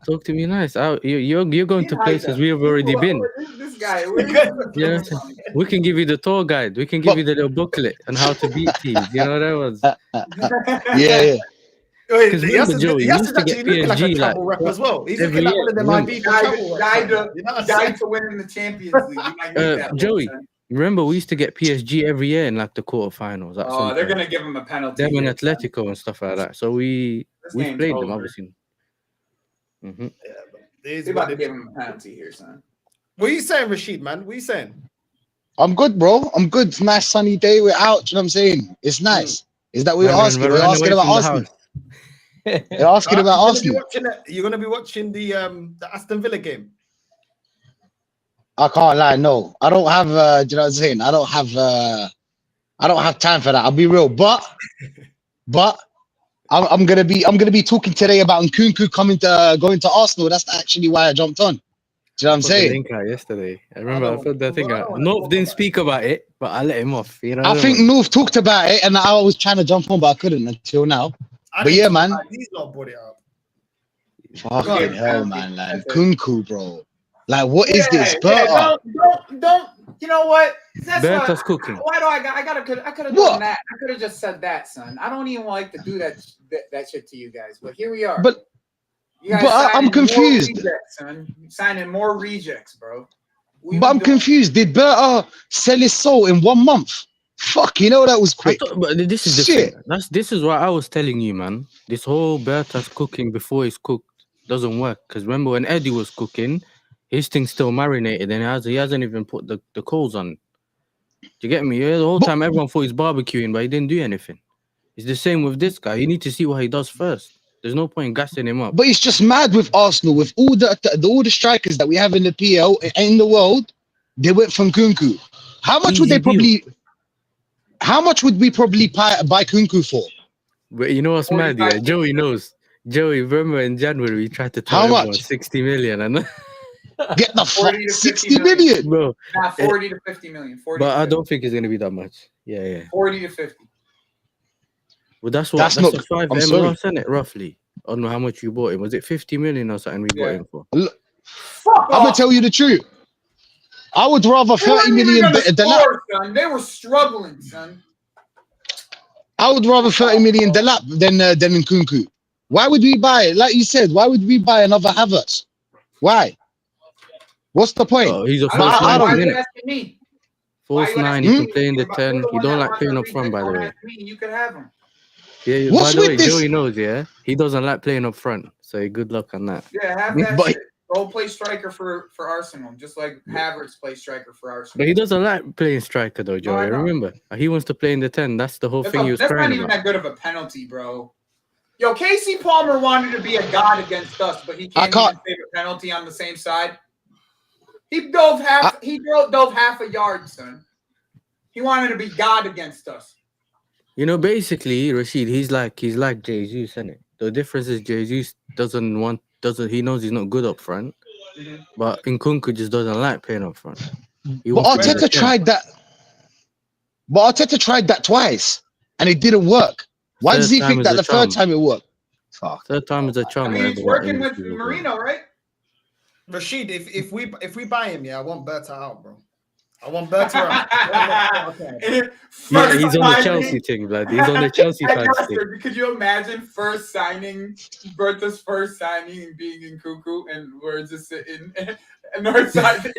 Talk to me nice. You're going to places we have already been. This guy. Yeah, we can give you the tour guide. We can give you the little booklet on how to beat teams. You know that was. Yeah. Because remember, Joey, we used to get PSG like rep as well. He's looking like one of them IB guy to win in the Champions League. You might need that Joey, remember we used to get PSG every year in like the quarterfinals. Oh, they're gonna give him a penalty. Them and Atletico and stuff like that. So we played them obviously. Mm-hmm. Yeah, they're about to give him a penalty here, son. What are you saying, Rashid, man? What are you saying? I'm good, bro. I'm good. It's a nice sunny day. We're out. You know what I'm saying? It's nice. Is that what you're asking? We're asking about Arsenal. You're asking about Arsenal. You're gonna be watching the Aston Villa game. I can't lie. No, I don't have. Do you know what I'm saying? I don't have time for that. I'll be real, but I'm gonna be talking today about Nkunku going to Arsenal. That's actually why I jumped on. Do you know what I'm Put the saying? link out yesterday. I I remember I don't, put the thing I out. don't want to North talk didn't about speak about it, but I let him off. You know I what I think mean? North talked about it, and I was trying to jump on, but I couldn't until now. I But didn't yeah, talk man. about it. He's not brought it up. Fucking Yeah, hell, penalty. man. Like That's it. Nkunku, bro. Like, what is Yeah, this? yeah, Berta. don't. You know what? That's what. Berta's cooking. Why do I could have done What? that? I could have just said that, son. I don't even like to do that shit to you guys, but here we are. But You guys I'm signing confused. More rejects, son. You're signing more rejects, bro. But I'm confused. Did Berta sell his soul in 1 month? Fuck, you know that was I quick. thought, but this is the Shit. thing. This is what I was telling you, man. This whole Berta's cooking before he's cooked doesn't work. Because remember when Eddie was cooking, his thing's still marinated and he hasn't even put the coals on. Do you get me? Yeah, the whole time everyone thought he's barbecuing, but he didn't do anything. It's the same with this guy. You need to see what he does first. There's no point gassing him up. But it's just mad with Arsenal, with all the strikers that we have in the PL in the world. They went from Nkunku. How much would Easy they deal. probably? How much would we probably buy Nkunku for? But you know what's mad? Yeah, 45. Joey knows. Joey, remember in January we tried to tell How everyone much? 60 million, and Get the fuck 40 to 50 60 million. million. bro. Nah, 40 to 50 million. 40 But to I 50. don't think it's gonna be that much. Yeah. 40 to 50. Well, that's what. That's That's not- a 5 I'm M sorry. loss, isn't it? Roughly. I don't know how much you bought him. Was it 50 million or something we bought Yeah. him for? Fuck I'm gonna off. tell you the truth. I would rather They weren't 30 even million. gonna score, son. They were struggling, son. I would rather 30 million Delap than Nkunku. Why would we buy it? Like you said, why would we buy another Havertz? Why? What's the point? Oh, he's a I false don't know. I nine, Why don't- are you innit? asking me? False Why you nine. asking He me? can play in the You're 10. the He one don't that like wants playing to up read front, it. by the Don't way. ask me. You could have him. Yeah. What's By the with way, this? Joey knows. Yeah, he doesn't like playing up front. So good luck on that. Yeah, have that But- shit. Go play striker for Arsenal, just like Havertz plays striker for Arsenal. But he doesn't like playing striker though, Joey. I know. Remember, he wants to play in the 10. That's the whole thing he was That's crying not even about. that good of a penalty, bro. Yo, Casey Palmer wanted to be a god against us, but he can't even save a penalty on the same side. He dove half a yard, son. He wanted to be god against us. You know, basically, Rashid, he's like Jesus, isn't it? The difference is Jesus he knows he's not good up front, but Nkunku just doesn't like playing up front. But Arteta tried that. But Arteta tried that twice, and it didn't work. Why does he think that the third time it worked? Fuck. Third time is a charm. I mean, he's working with Marino, right? Rashid, if we buy him, yeah, I want Berta out, bro. I want Berta out. Yeah, he's on the Chelsea thing, blood. He's on the Chelsea fans thing. Could you imagine Berta's first signing being in Cuckoo, and we're just sitting Northside?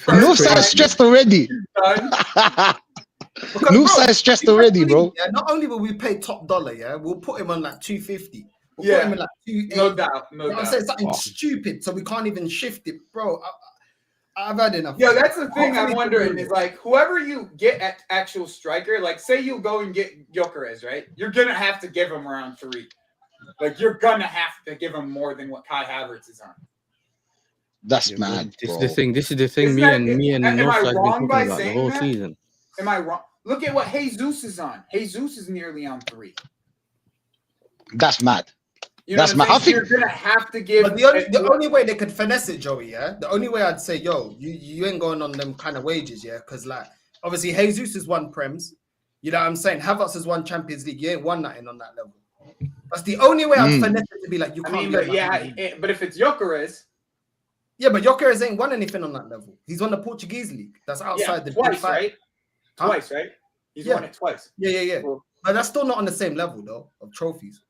Northside stressed already. Northside stressed already, bro. Yeah, not only will we pay top dollar, yeah, we'll put him on like 250. We'll put him in like 280. No doubt. I'm saying something stupid, so we can't even shift it, bro. I've had enough. Yeah, that's the thing I'm wondering is like whoever you get at actual striker, like say you go and get Gyökeres, right? You're gonna have to give him around 3. Like you're gonna have to give him more than what Kai Havertz is on. That's mad. This bro. is the thing. Me and Northside's been talking about the whole season. Am I wrong? Look at what Jesus is on. Jesus is nearly on 3. That's mad. You know That's mad. I think you're gonna have to give. But the only way they could finesse it, Joey, yeah. The only way I'd say, yo, you ain't going on them kind of wages, yeah, because like obviously Jesus has won Prems. You know what I'm saying? Havertz has won Champions League. You ain't won nothing on that level. That's the only way I'd finesse it to be like you can't. But if it's Gyökeres. Yeah, but Gyökeres ain't won anything on that level. He's won the Portuguese league. That's outside the twice, big five. right? Huh? Twice, right? He's won it twice. Yeah. Cool. But that's still not on the same level though of trophies.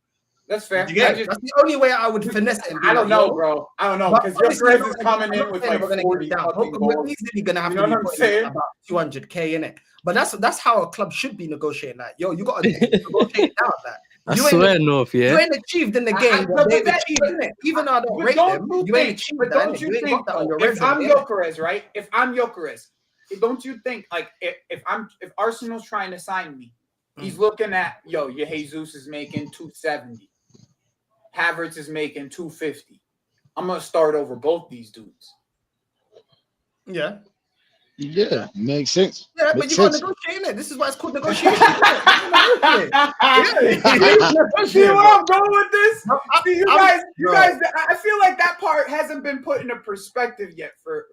That's fair. That's the only way I would finesse it. I don't know, bro. I don't know because Gyökeres is coming in with like 40 We're easily gonna have to be putting about 200K in it. But that's how a club should be negotiating that. Yo, you got to negotiate down that. I swear, North, yeah. You ain't achieved in the game what they've achieved in it. Even though I don't rate them, you ain't achieved that. Don't you think, if I'm Gyökeres, right? If I'm Gyökeres, don't you think like if Arsenal's trying to sign me, he's looking at your Jesus is making 270, Havertz is making 250. I'm gonna start over both these dudes. Yeah. Yeah, makes sense. Yeah, but Makes you got to sense. negotiate it. This is why it's called negotiation. Yeah. See where I'm going with this? No, See, you guys. I feel like that part hasn't been put into perspective yet for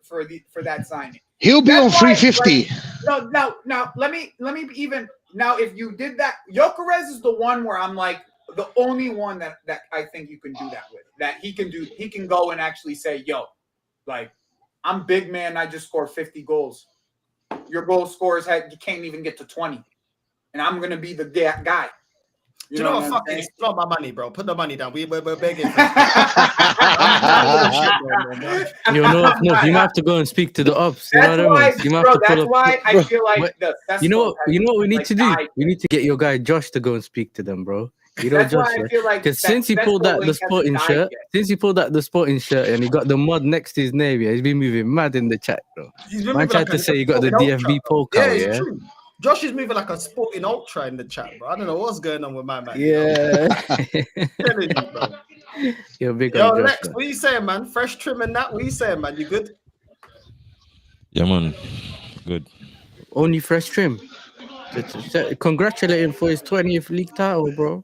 that signing. He'll be on 350. Like, no. Let me even now. If you did that, Gyökeres is the one where I'm like the only one that I think you can do that with. That he can do. He can go and actually say, "Yo, like I'm big man. I just scored 50 goals. Your goal scorers you can't even get to 20, and I'm gonna be the guy." You know what? Fuck it. It's not my money, bro. Put the money down. We're begging. You know, no, you might have to go and speak to the ops. You know what I mean? You might have to that's why I feel like you know what we need to do? We need to get your guy Josh to go and speak to them, bro. You know, that's Josh, why I feel like because since he pulled out the sporting shirt, and he got the mod next to his name, yeah, he's been moving mad in the chat, bro. Man tried to say you got the DFB poke out, yeah. True. Josh is moving like a sporting ultra in the chat, bro. I don't know what's going on with my man. Yeah. Telling you, bro. You're big Yo, on Josh, Lex, man. what are you saying, man? Fresh trim and that. What are you saying, man? You good? Yeah, man. Good. Only fresh trim. Congratulate him for his 20th league title, bro.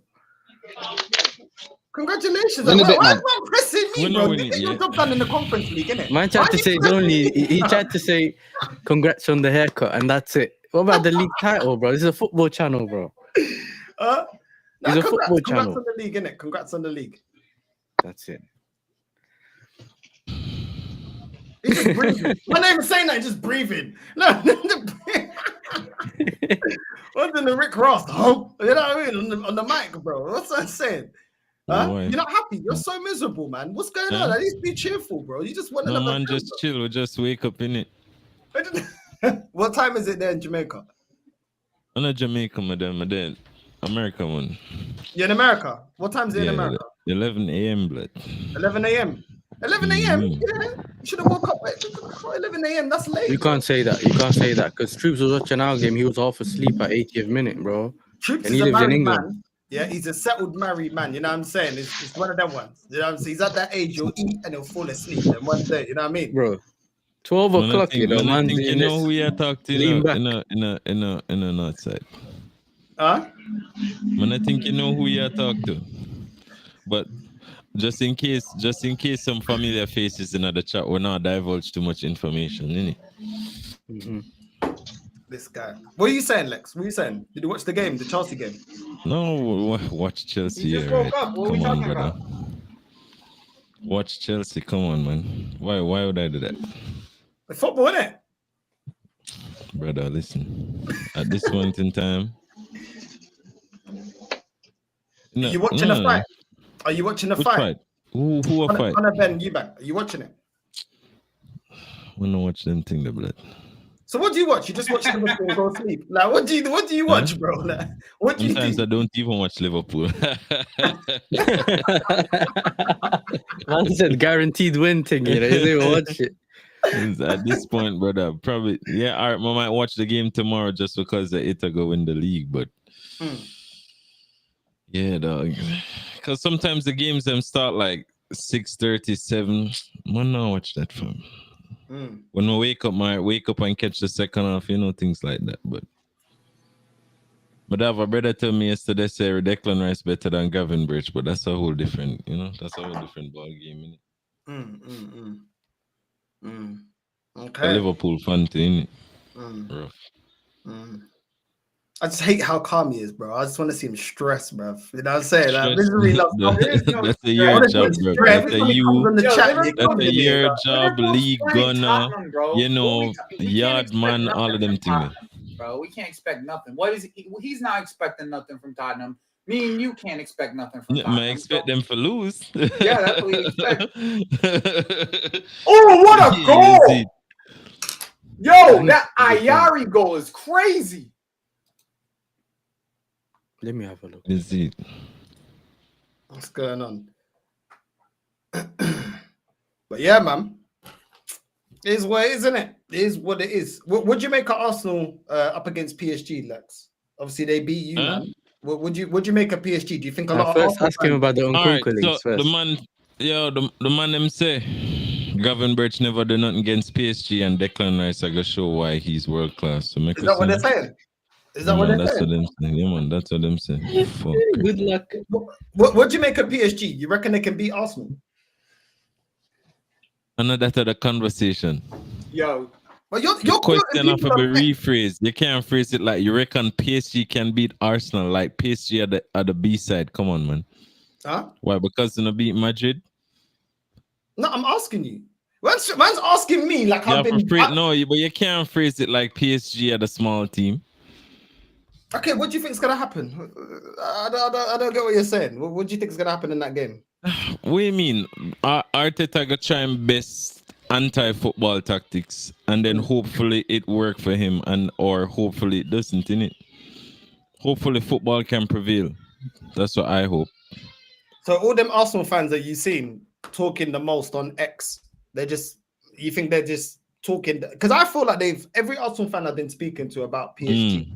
Congratulations. In a bit, why man. are you pressing me, bro? You get your job done in the conference league, innit? Man tried to say he tried to say congrats on the haircut and that's it. What about the league title, bro? This is a football channel, bro. It's a football channel. Congrats on the league, innit? Congrats on the league. That's it. He's just breathing. My name is saying that, he's just breathing. No, what's in the Rick Ross? Oh, you know what I mean? On the mic, bro. What's that saying? Huh? You're not happy. You're so miserable, man. What's going on? At least be cheerful, bro. You just want another. Man, just chill. We just wake up in it. What time is it there in Jamaica? I'm not Jamaica, madam. America one. You're in America. What time is it in America? 11 a.m. blood. 11 a.m. 11 a.m. Yeah, you should have woke up at 11 a.m. That's late. You can't say that. You can't say that because Troops was watching our game. He was half asleep at 80th minute, bro. Troops and is he a lives in married England. man. Yeah, he's a settled married man. You know what I'm saying? It's one of them ones. You know what I'm saying? He's at that age. You'll eat and he'll fall asleep. And one day, you know what I mean, bro? 12 o'clock. You know, man. You know who you talk to in a north side. Huh? Man, I think you know who you talk to. But just in case some familiar faces in the chat, we're not divulge too much information, innit? Mm-hmm. This guy. What are you saying, Lex? What are you saying? Did you watch the game, the Chelsea game? No, watch Chelsea. You just woke up. What are we talking about? Watch Chelsea. Come on, man. Why would I do that? The football, innit? Brother, listen. At this point in time. Are you watching a fight? Are you watching a fight? Who a fight? Conor Ben Eubank. Are you watching it? We don't watch them thing, the blood. So what do you watch? You just watch Liverpool and go to sleep. Like what do you watch, bro? Like, what do Sometimes you I don't even watch Liverpool. Man said guaranteed win thing, you know. You didn't watch it. At this point, brother, probably all right. I might watch the game tomorrow just because it'll go win the league, but yeah, dog. Because sometimes the games them start like 6:37. Man, not watch that fam. When I wake up and catch the second half, you know, things like that. But I have a brother tell me yesterday say Declan Rice better than Gavin Birch, but that's a whole different, you know, that's a whole different ball game, innit? Okay. A Liverpool fan thing, rough. I just hate how calm he is, bro. I just want to see him stressed, bro. You know what I'm saying? Like, misery loves that's a year job, bro. That's a year job, league gunner, you know, yard man, all of them things. Bro, we can't expect nothing. What is he? He's not expecting nothing from Tottenham. Me and you can't expect nothing from Tottenham. I expect them to lose. Yeah, that's what we expect. Oh, what a goal! Yo, that Ayari goal is crazy. Let me have a look. Is it? What's going on? But yeah, man. It is what it is, isn't it? It is what it is. What do you make of Arsenal up against PSG, Lex? Obviously, they beat you, man. Would you make a PSG? Do you think a lot of first ask him about the Uncle so first. the man Yo, the man them say Gavin Birch never done nothing against PSG, and Declan Rice I gonna show why he's world class. So Is that what they're saying? Is that what they're that's saying? what them saying. Yeah, man, that's what them saying. Fuck. Good luck. What do you make of PSG? You reckon they can beat Arsenal? I know that's the conversation. Yo, But Your question off of a rephrase. You can't phrase it like you reckon PSG can beat Arsenal, like PSG at the B side. Come on, man. Huh? Why? Because they beat Madrid? No, I'm asking you. Man's asking me like I've been. But you can't phrase it like PSG at a small team. Okay, what do you think is gonna happen? I don't get what you're saying. What do you think is gonna happen in that game? What do you mean? Arteta gonna try and best anti-football tactics, and then hopefully it work for him, or hopefully it doesn't. In it, hopefully football can prevail. That's what I hope. So all them Arsenal fans that you seen talking the most on X, you think they're just talking? Because I feel like every Arsenal fan I've been speaking to about PSG,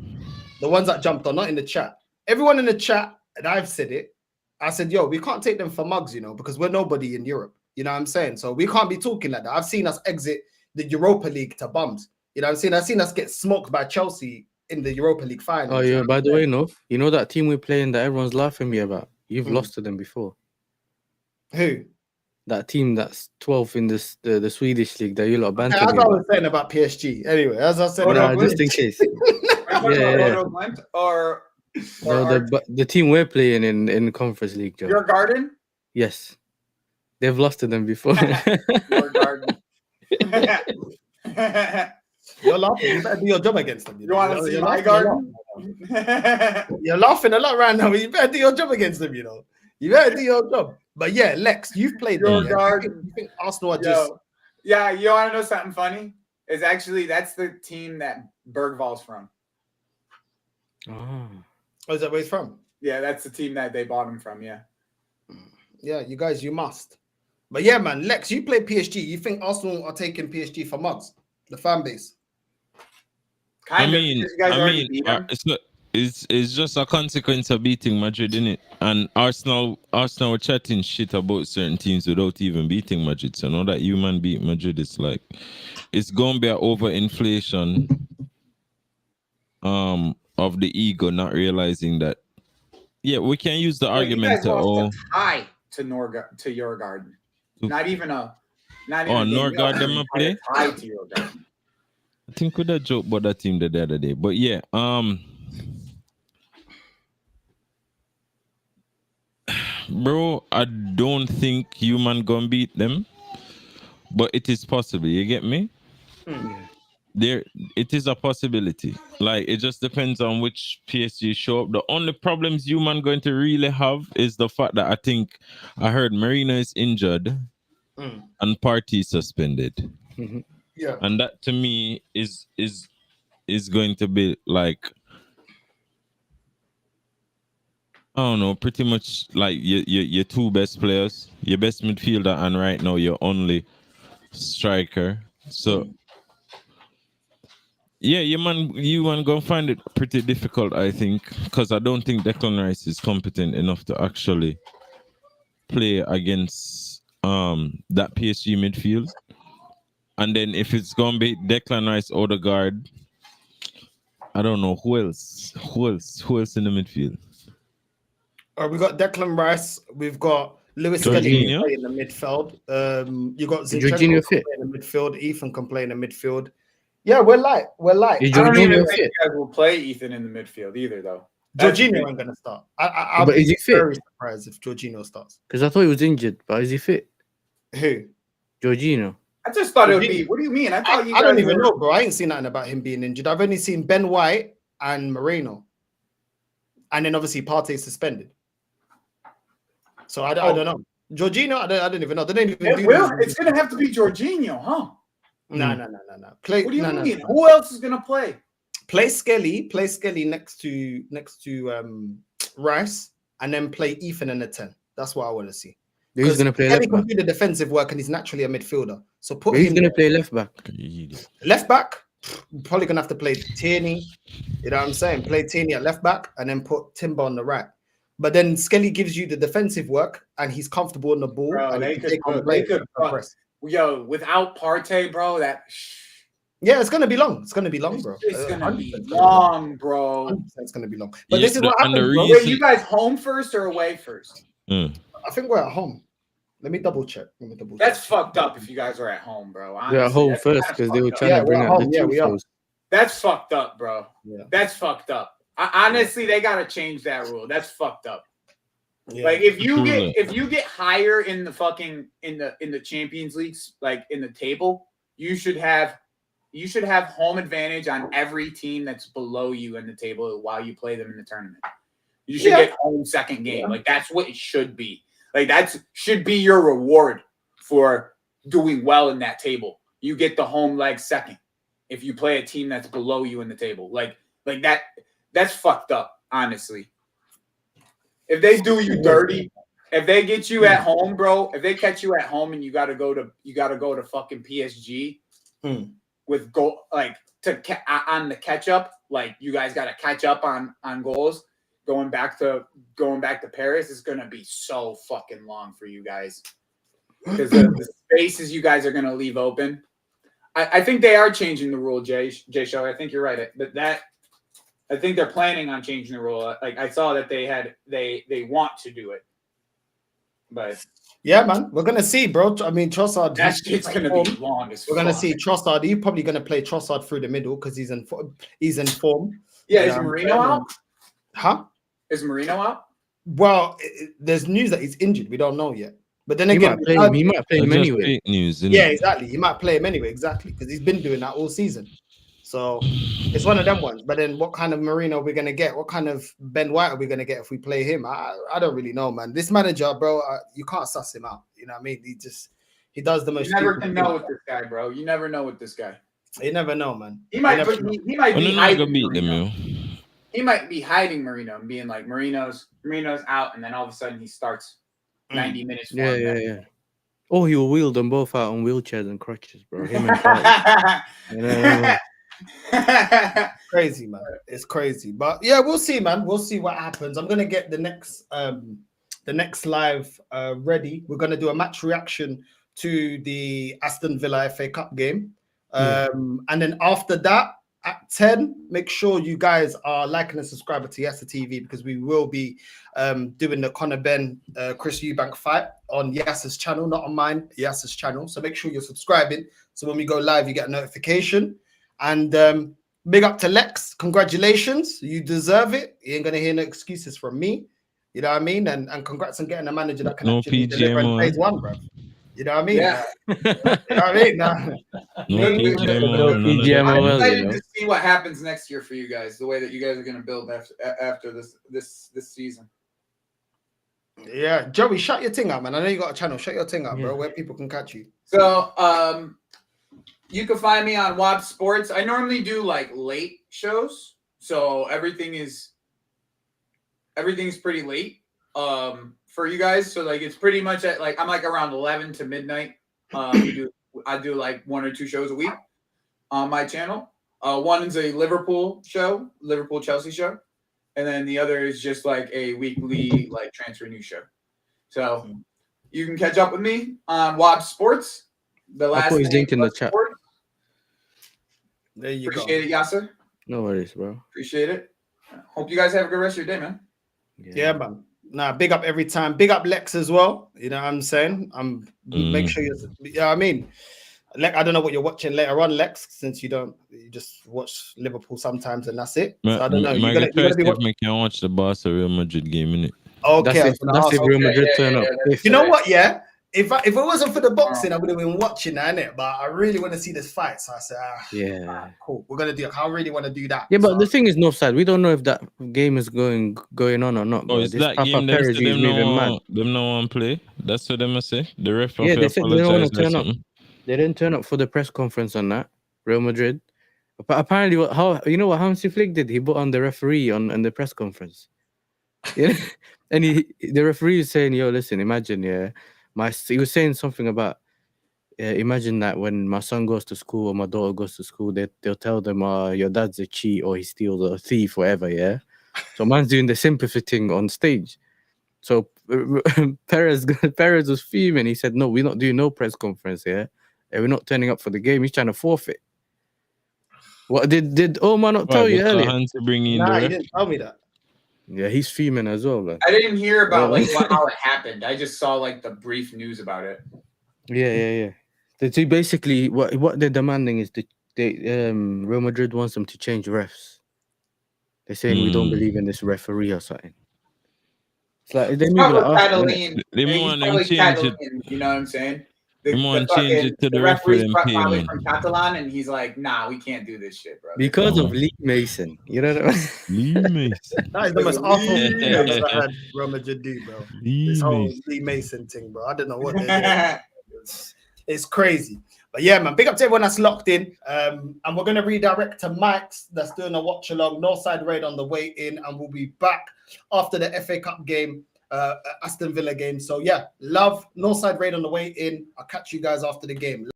the ones that jumped on, not in the chat. Everyone in the chat, and I've said it. I said, yo, we can't take them for mugs, because we're nobody in Europe. You know what I'm saying? So we can't be talking like that. I've seen us exit the Europa League to bums. You know what I'm saying? I've seen us get smoked by Chelsea in the Europa League final. Oh yeah, by the way, no, you know that team we're playing that everyone's laughing me about? You've lost to them before. Who? That team that's 12th in the Swedish league that you lot banter. As I was saying about PSG. Anyway, as I said, just in case. Or the team we're playing in Conference League, Joe. Your Garden? Yes. They've lost to them before. Your Garden. You're laughing. You better do your job against them. You want to see my Garden? You're laughing a lot right now, but you better do your job against them, You better do your job. But yeah, Lex, you've played Your them. Garden. You think Arsenal are just... Yeah, you want to know something funny? It's actually, that's the team that Bergval's from. Oh, is that where he's from? Yeah, that's the team that they bought him from, yeah. Yeah, you guys, you must. But yeah, man, Lex, you play PSG. You think Arsenal are taking PSG for mugs? The fan base? It's just a consequence of beating Madrid, innit? And Arsenal were chatting shit about certain teams without even beating Madrid. So now that you man beat Madrid, it's like it's gonna be an overinflation of the ego, not realizing that. Yeah, we can use the argument to tie to your Garden. Not even Norgard them play. Tie to your Garden. I think we had joke about that team the other day, but yeah, bro, I don't think human gonna beat them, but it is possible. You get me? It is a possibility. Like, it just depends on which PSG show up. The only problems human going to really have is the fact that I heard Marina is injured and Partey suspended. Yeah, and that to me is going to be like, I don't know, pretty much like your two best players, your best midfielder, and right now your only striker. So yeah, you man gonna find it pretty difficult, I think, because I don't think Declan Rice is competent enough to actually play against that PSG midfield. And then if it's gonna be Declan Rice, Odegaard, I don't know who else in the midfield. We got Declan Rice. We've got Lewis Kelly in the midfield. You got Zinchenko in the midfield. Ethan can play in the midfield. Yeah, we're light. I don't even think you guys will play Ethan in the midfield either, though. Jorginho ain't gonna start. But is he fit? Very surprised if Jorginho starts. Because I thought he was injured, but is he fit? Who? Jorginho. I just thought it would be. What do you mean? I don't even know, bro. I ain't seen nothing about him being injured. I've only seen Ben White and Moreno, and then obviously Partey suspended. So I don't know. Jorginho, I don't even know. They don't even it's gonna have to be Jorginho, huh? No. What do you mean? Who else is gonna play? Play Skelly next to Rice, and then play Ethan in the 10. That's what I want to see. He's gonna play left back. He can do the defensive work, and he's naturally a midfielder. So he's gonna play left back. Left back, probably gonna have to play Tierney. You know what I'm saying? Play Tierney at left back, and then put Timber on the right. But then Skelly gives you the defensive work, and he's comfortable on the ball. Bro, and they he can could, take on they players could, and press. yo, without Partey, bro, that. Yeah, it's gonna be long. It's gonna be long, bro. It's gonna be 100% long, bro. 100% it's gonna be long. But Yeah, this is what and the happens, bro. reason- Wait, you guys home first or away first? I think we're at home. Let me double check. That's fucked up if you guys are at home, bro. They're at Honestly, home that's first kinda because they were fucked trying up. Yeah, to bring we're at out home. the Yeah, we are. tifos. That's fucked up, bro. Yeah. That's fucked up. Honestly, they gotta change that rule. That's fucked up. Yeah. Like if you True. get higher in the fucking in the Champions Leagues, like in the table, you should have home advantage on every team that's below you in the table while you play them in the tournament. You should get home second game. Like that's what it should be. Like that should be your reward for doing well in that table. You get the home leg second if you play a team that's below you in the table. Like that's fucked up, honestly. If they do you dirty, if they get you at home, bro, if they catch you at home and you gotta go to fucking PSG with goal on the catch up, like you guys gotta catch up on goals. Going back to Paris is gonna be so fucking long for you guys because the spaces you guys are gonna leave open. I think they are changing the rule, Jay Show. I think you're right. But I think they're planning on changing the rule. Like I saw that they want to do it. But yeah, man, we're gonna see, bro. I mean, Trossard. that shit's gonna be long as We're gonna fuck. see Trossard. He's probably gonna play Trossard through the middle because he's in form. Yeah, is Marino out? Huh? Is Marino out? Well, there's news that he's injured. We don't know yet. But then He again, might play him That's just anyway. fake news, innit? yeah, exactly. He might play him anyway, exactly, because he's been doing that all season. So it's one of them ones. But then what kind of Marino are we going to get? What kind of Ben White are we going to get if we play him? I don't really know, man. This manager, bro, you can't suss him out. You know what I mean? He does the most. You never stupid can thing. know with this guy, bro. You never know with this guy. You never know, man. He might never be know. Well, they're not hiding gonna beat them, Marino. yo. He might be hiding Marino and being like Marino's out, and then all of a sudden he starts 90 minutes. Yeah, yeah. Oh, he will wheel them both out on wheelchairs and crutches, bro. Him and Partey. You know, Crazy, man. It's crazy. But yeah, we'll see, man. We'll see what happens. I'm gonna get the next live ready. We're gonna do a match reaction to the Aston Villa FA Cup game. And then after that, at 10, make sure you guys are liking and subscribing to Yasser TV because we will be doing the Conor Ben Chris Eubank fight on Yasser's channel, not on mine, Yasser's channel. So make sure you're subscribing. So when we go live, you get a notification. And big up to Lex. Congratulations. You deserve it. You ain't going to hear no excuses from me. You know what I mean? And congrats on getting a manager that can No actually deliver in phase one, bro. You know what I mean? Yeah. You know what I mean? Nah. No PGM. I'm well, excited you know. to see what happens next year for you guys. The way that you guys are going to build after this season. Yeah, Joey, shut your thing up, man. I know you got a channel. Shut your thing up, bro, where people can catch you. So, you can find me on WAP Sports. I normally do like late shows, so everything's pretty late for you guys. So like it's pretty much at like I'm like around 11 to midnight. I do like 1 or 2 shows a week on my channel. One is a Liverpool Chelsea show, and then the other is just like a weekly like transfer news show. So you can catch up with me on WAP Sports. The last put his link in the chat. Sport. There you Appreciate it, Yasser. No worries, bro. Appreciate it. Hope you guys have a good rest of your day, man. Yeah, man. Nah, big up every time. Big up Lex as well. You know what I'm saying? Make sure I mean, I don't know what you're watching later on, Lex, since you just watch Liverpool sometimes and that's it. So I don't know. You're gonna be watching. I can watch the Barca Real Madrid game, innit? Okay, That's if Real Madrid turn up. You know what? Yeah, if it wasn't for the boxing, I would have been watching that, innit? But I really want to see this fight, so I said, cool. We're gonna do it. I really want to do that. Yeah, but the thing is, no side. We don't know if that game is going on or not. Oh, is that game them no one play? That's what them must say. The ref they said they don't want to turn up. something. They didn't turn up for the press conference on that. Real Madrid. But apparently, what Hansi Flick did? He put on the referee on the press conference. Yeah, and the referee is saying, "Yo, listen, imagine, he was saying something about, imagine that when my son goes to school or my daughter goes to school, they'll tell them, your dad's a cheat or he steals or a thief, whatever, yeah. So man's doing the sympathy thing on stage. So Perez was fuming. He said, "No, we're not doing no press conference here. And we're not turning up for the game." He's trying to forfeit. What did Omar not tell you earlier? To bring in Nah, the he ref? didn't tell me that. Yeah, he's fuming as well, man. I didn't hear about how it happened. I just saw like the brief news about it. Yeah. So basically, what they're demanding is Real Madrid wants them to change refs. They're saying we don't believe in this referee or something. It's like they move like Catalan. They He's want to probably change Catalan, it. you know what I'm saying? They want to change it to the referee and pay, probably man. from Catalan, and he's like, "Nah, we can't do this shit, bro." because of Lee Mason. You know what I mean? Lee Mason. That is the most awful Lee thing I've ever heard Real Madrid do, bro. This whole Lee Mason thing, bro. I don't know what they're doing. It's crazy. But yeah, man, big up to everyone that's locked in. And we're going to redirect to Mike's that's doing a watch along, Northside Raid on the way in. And we'll be back after the FA Cup game, Aston Villa game. So yeah, love Northside Raid on the way in. I'll catch you guys after the game.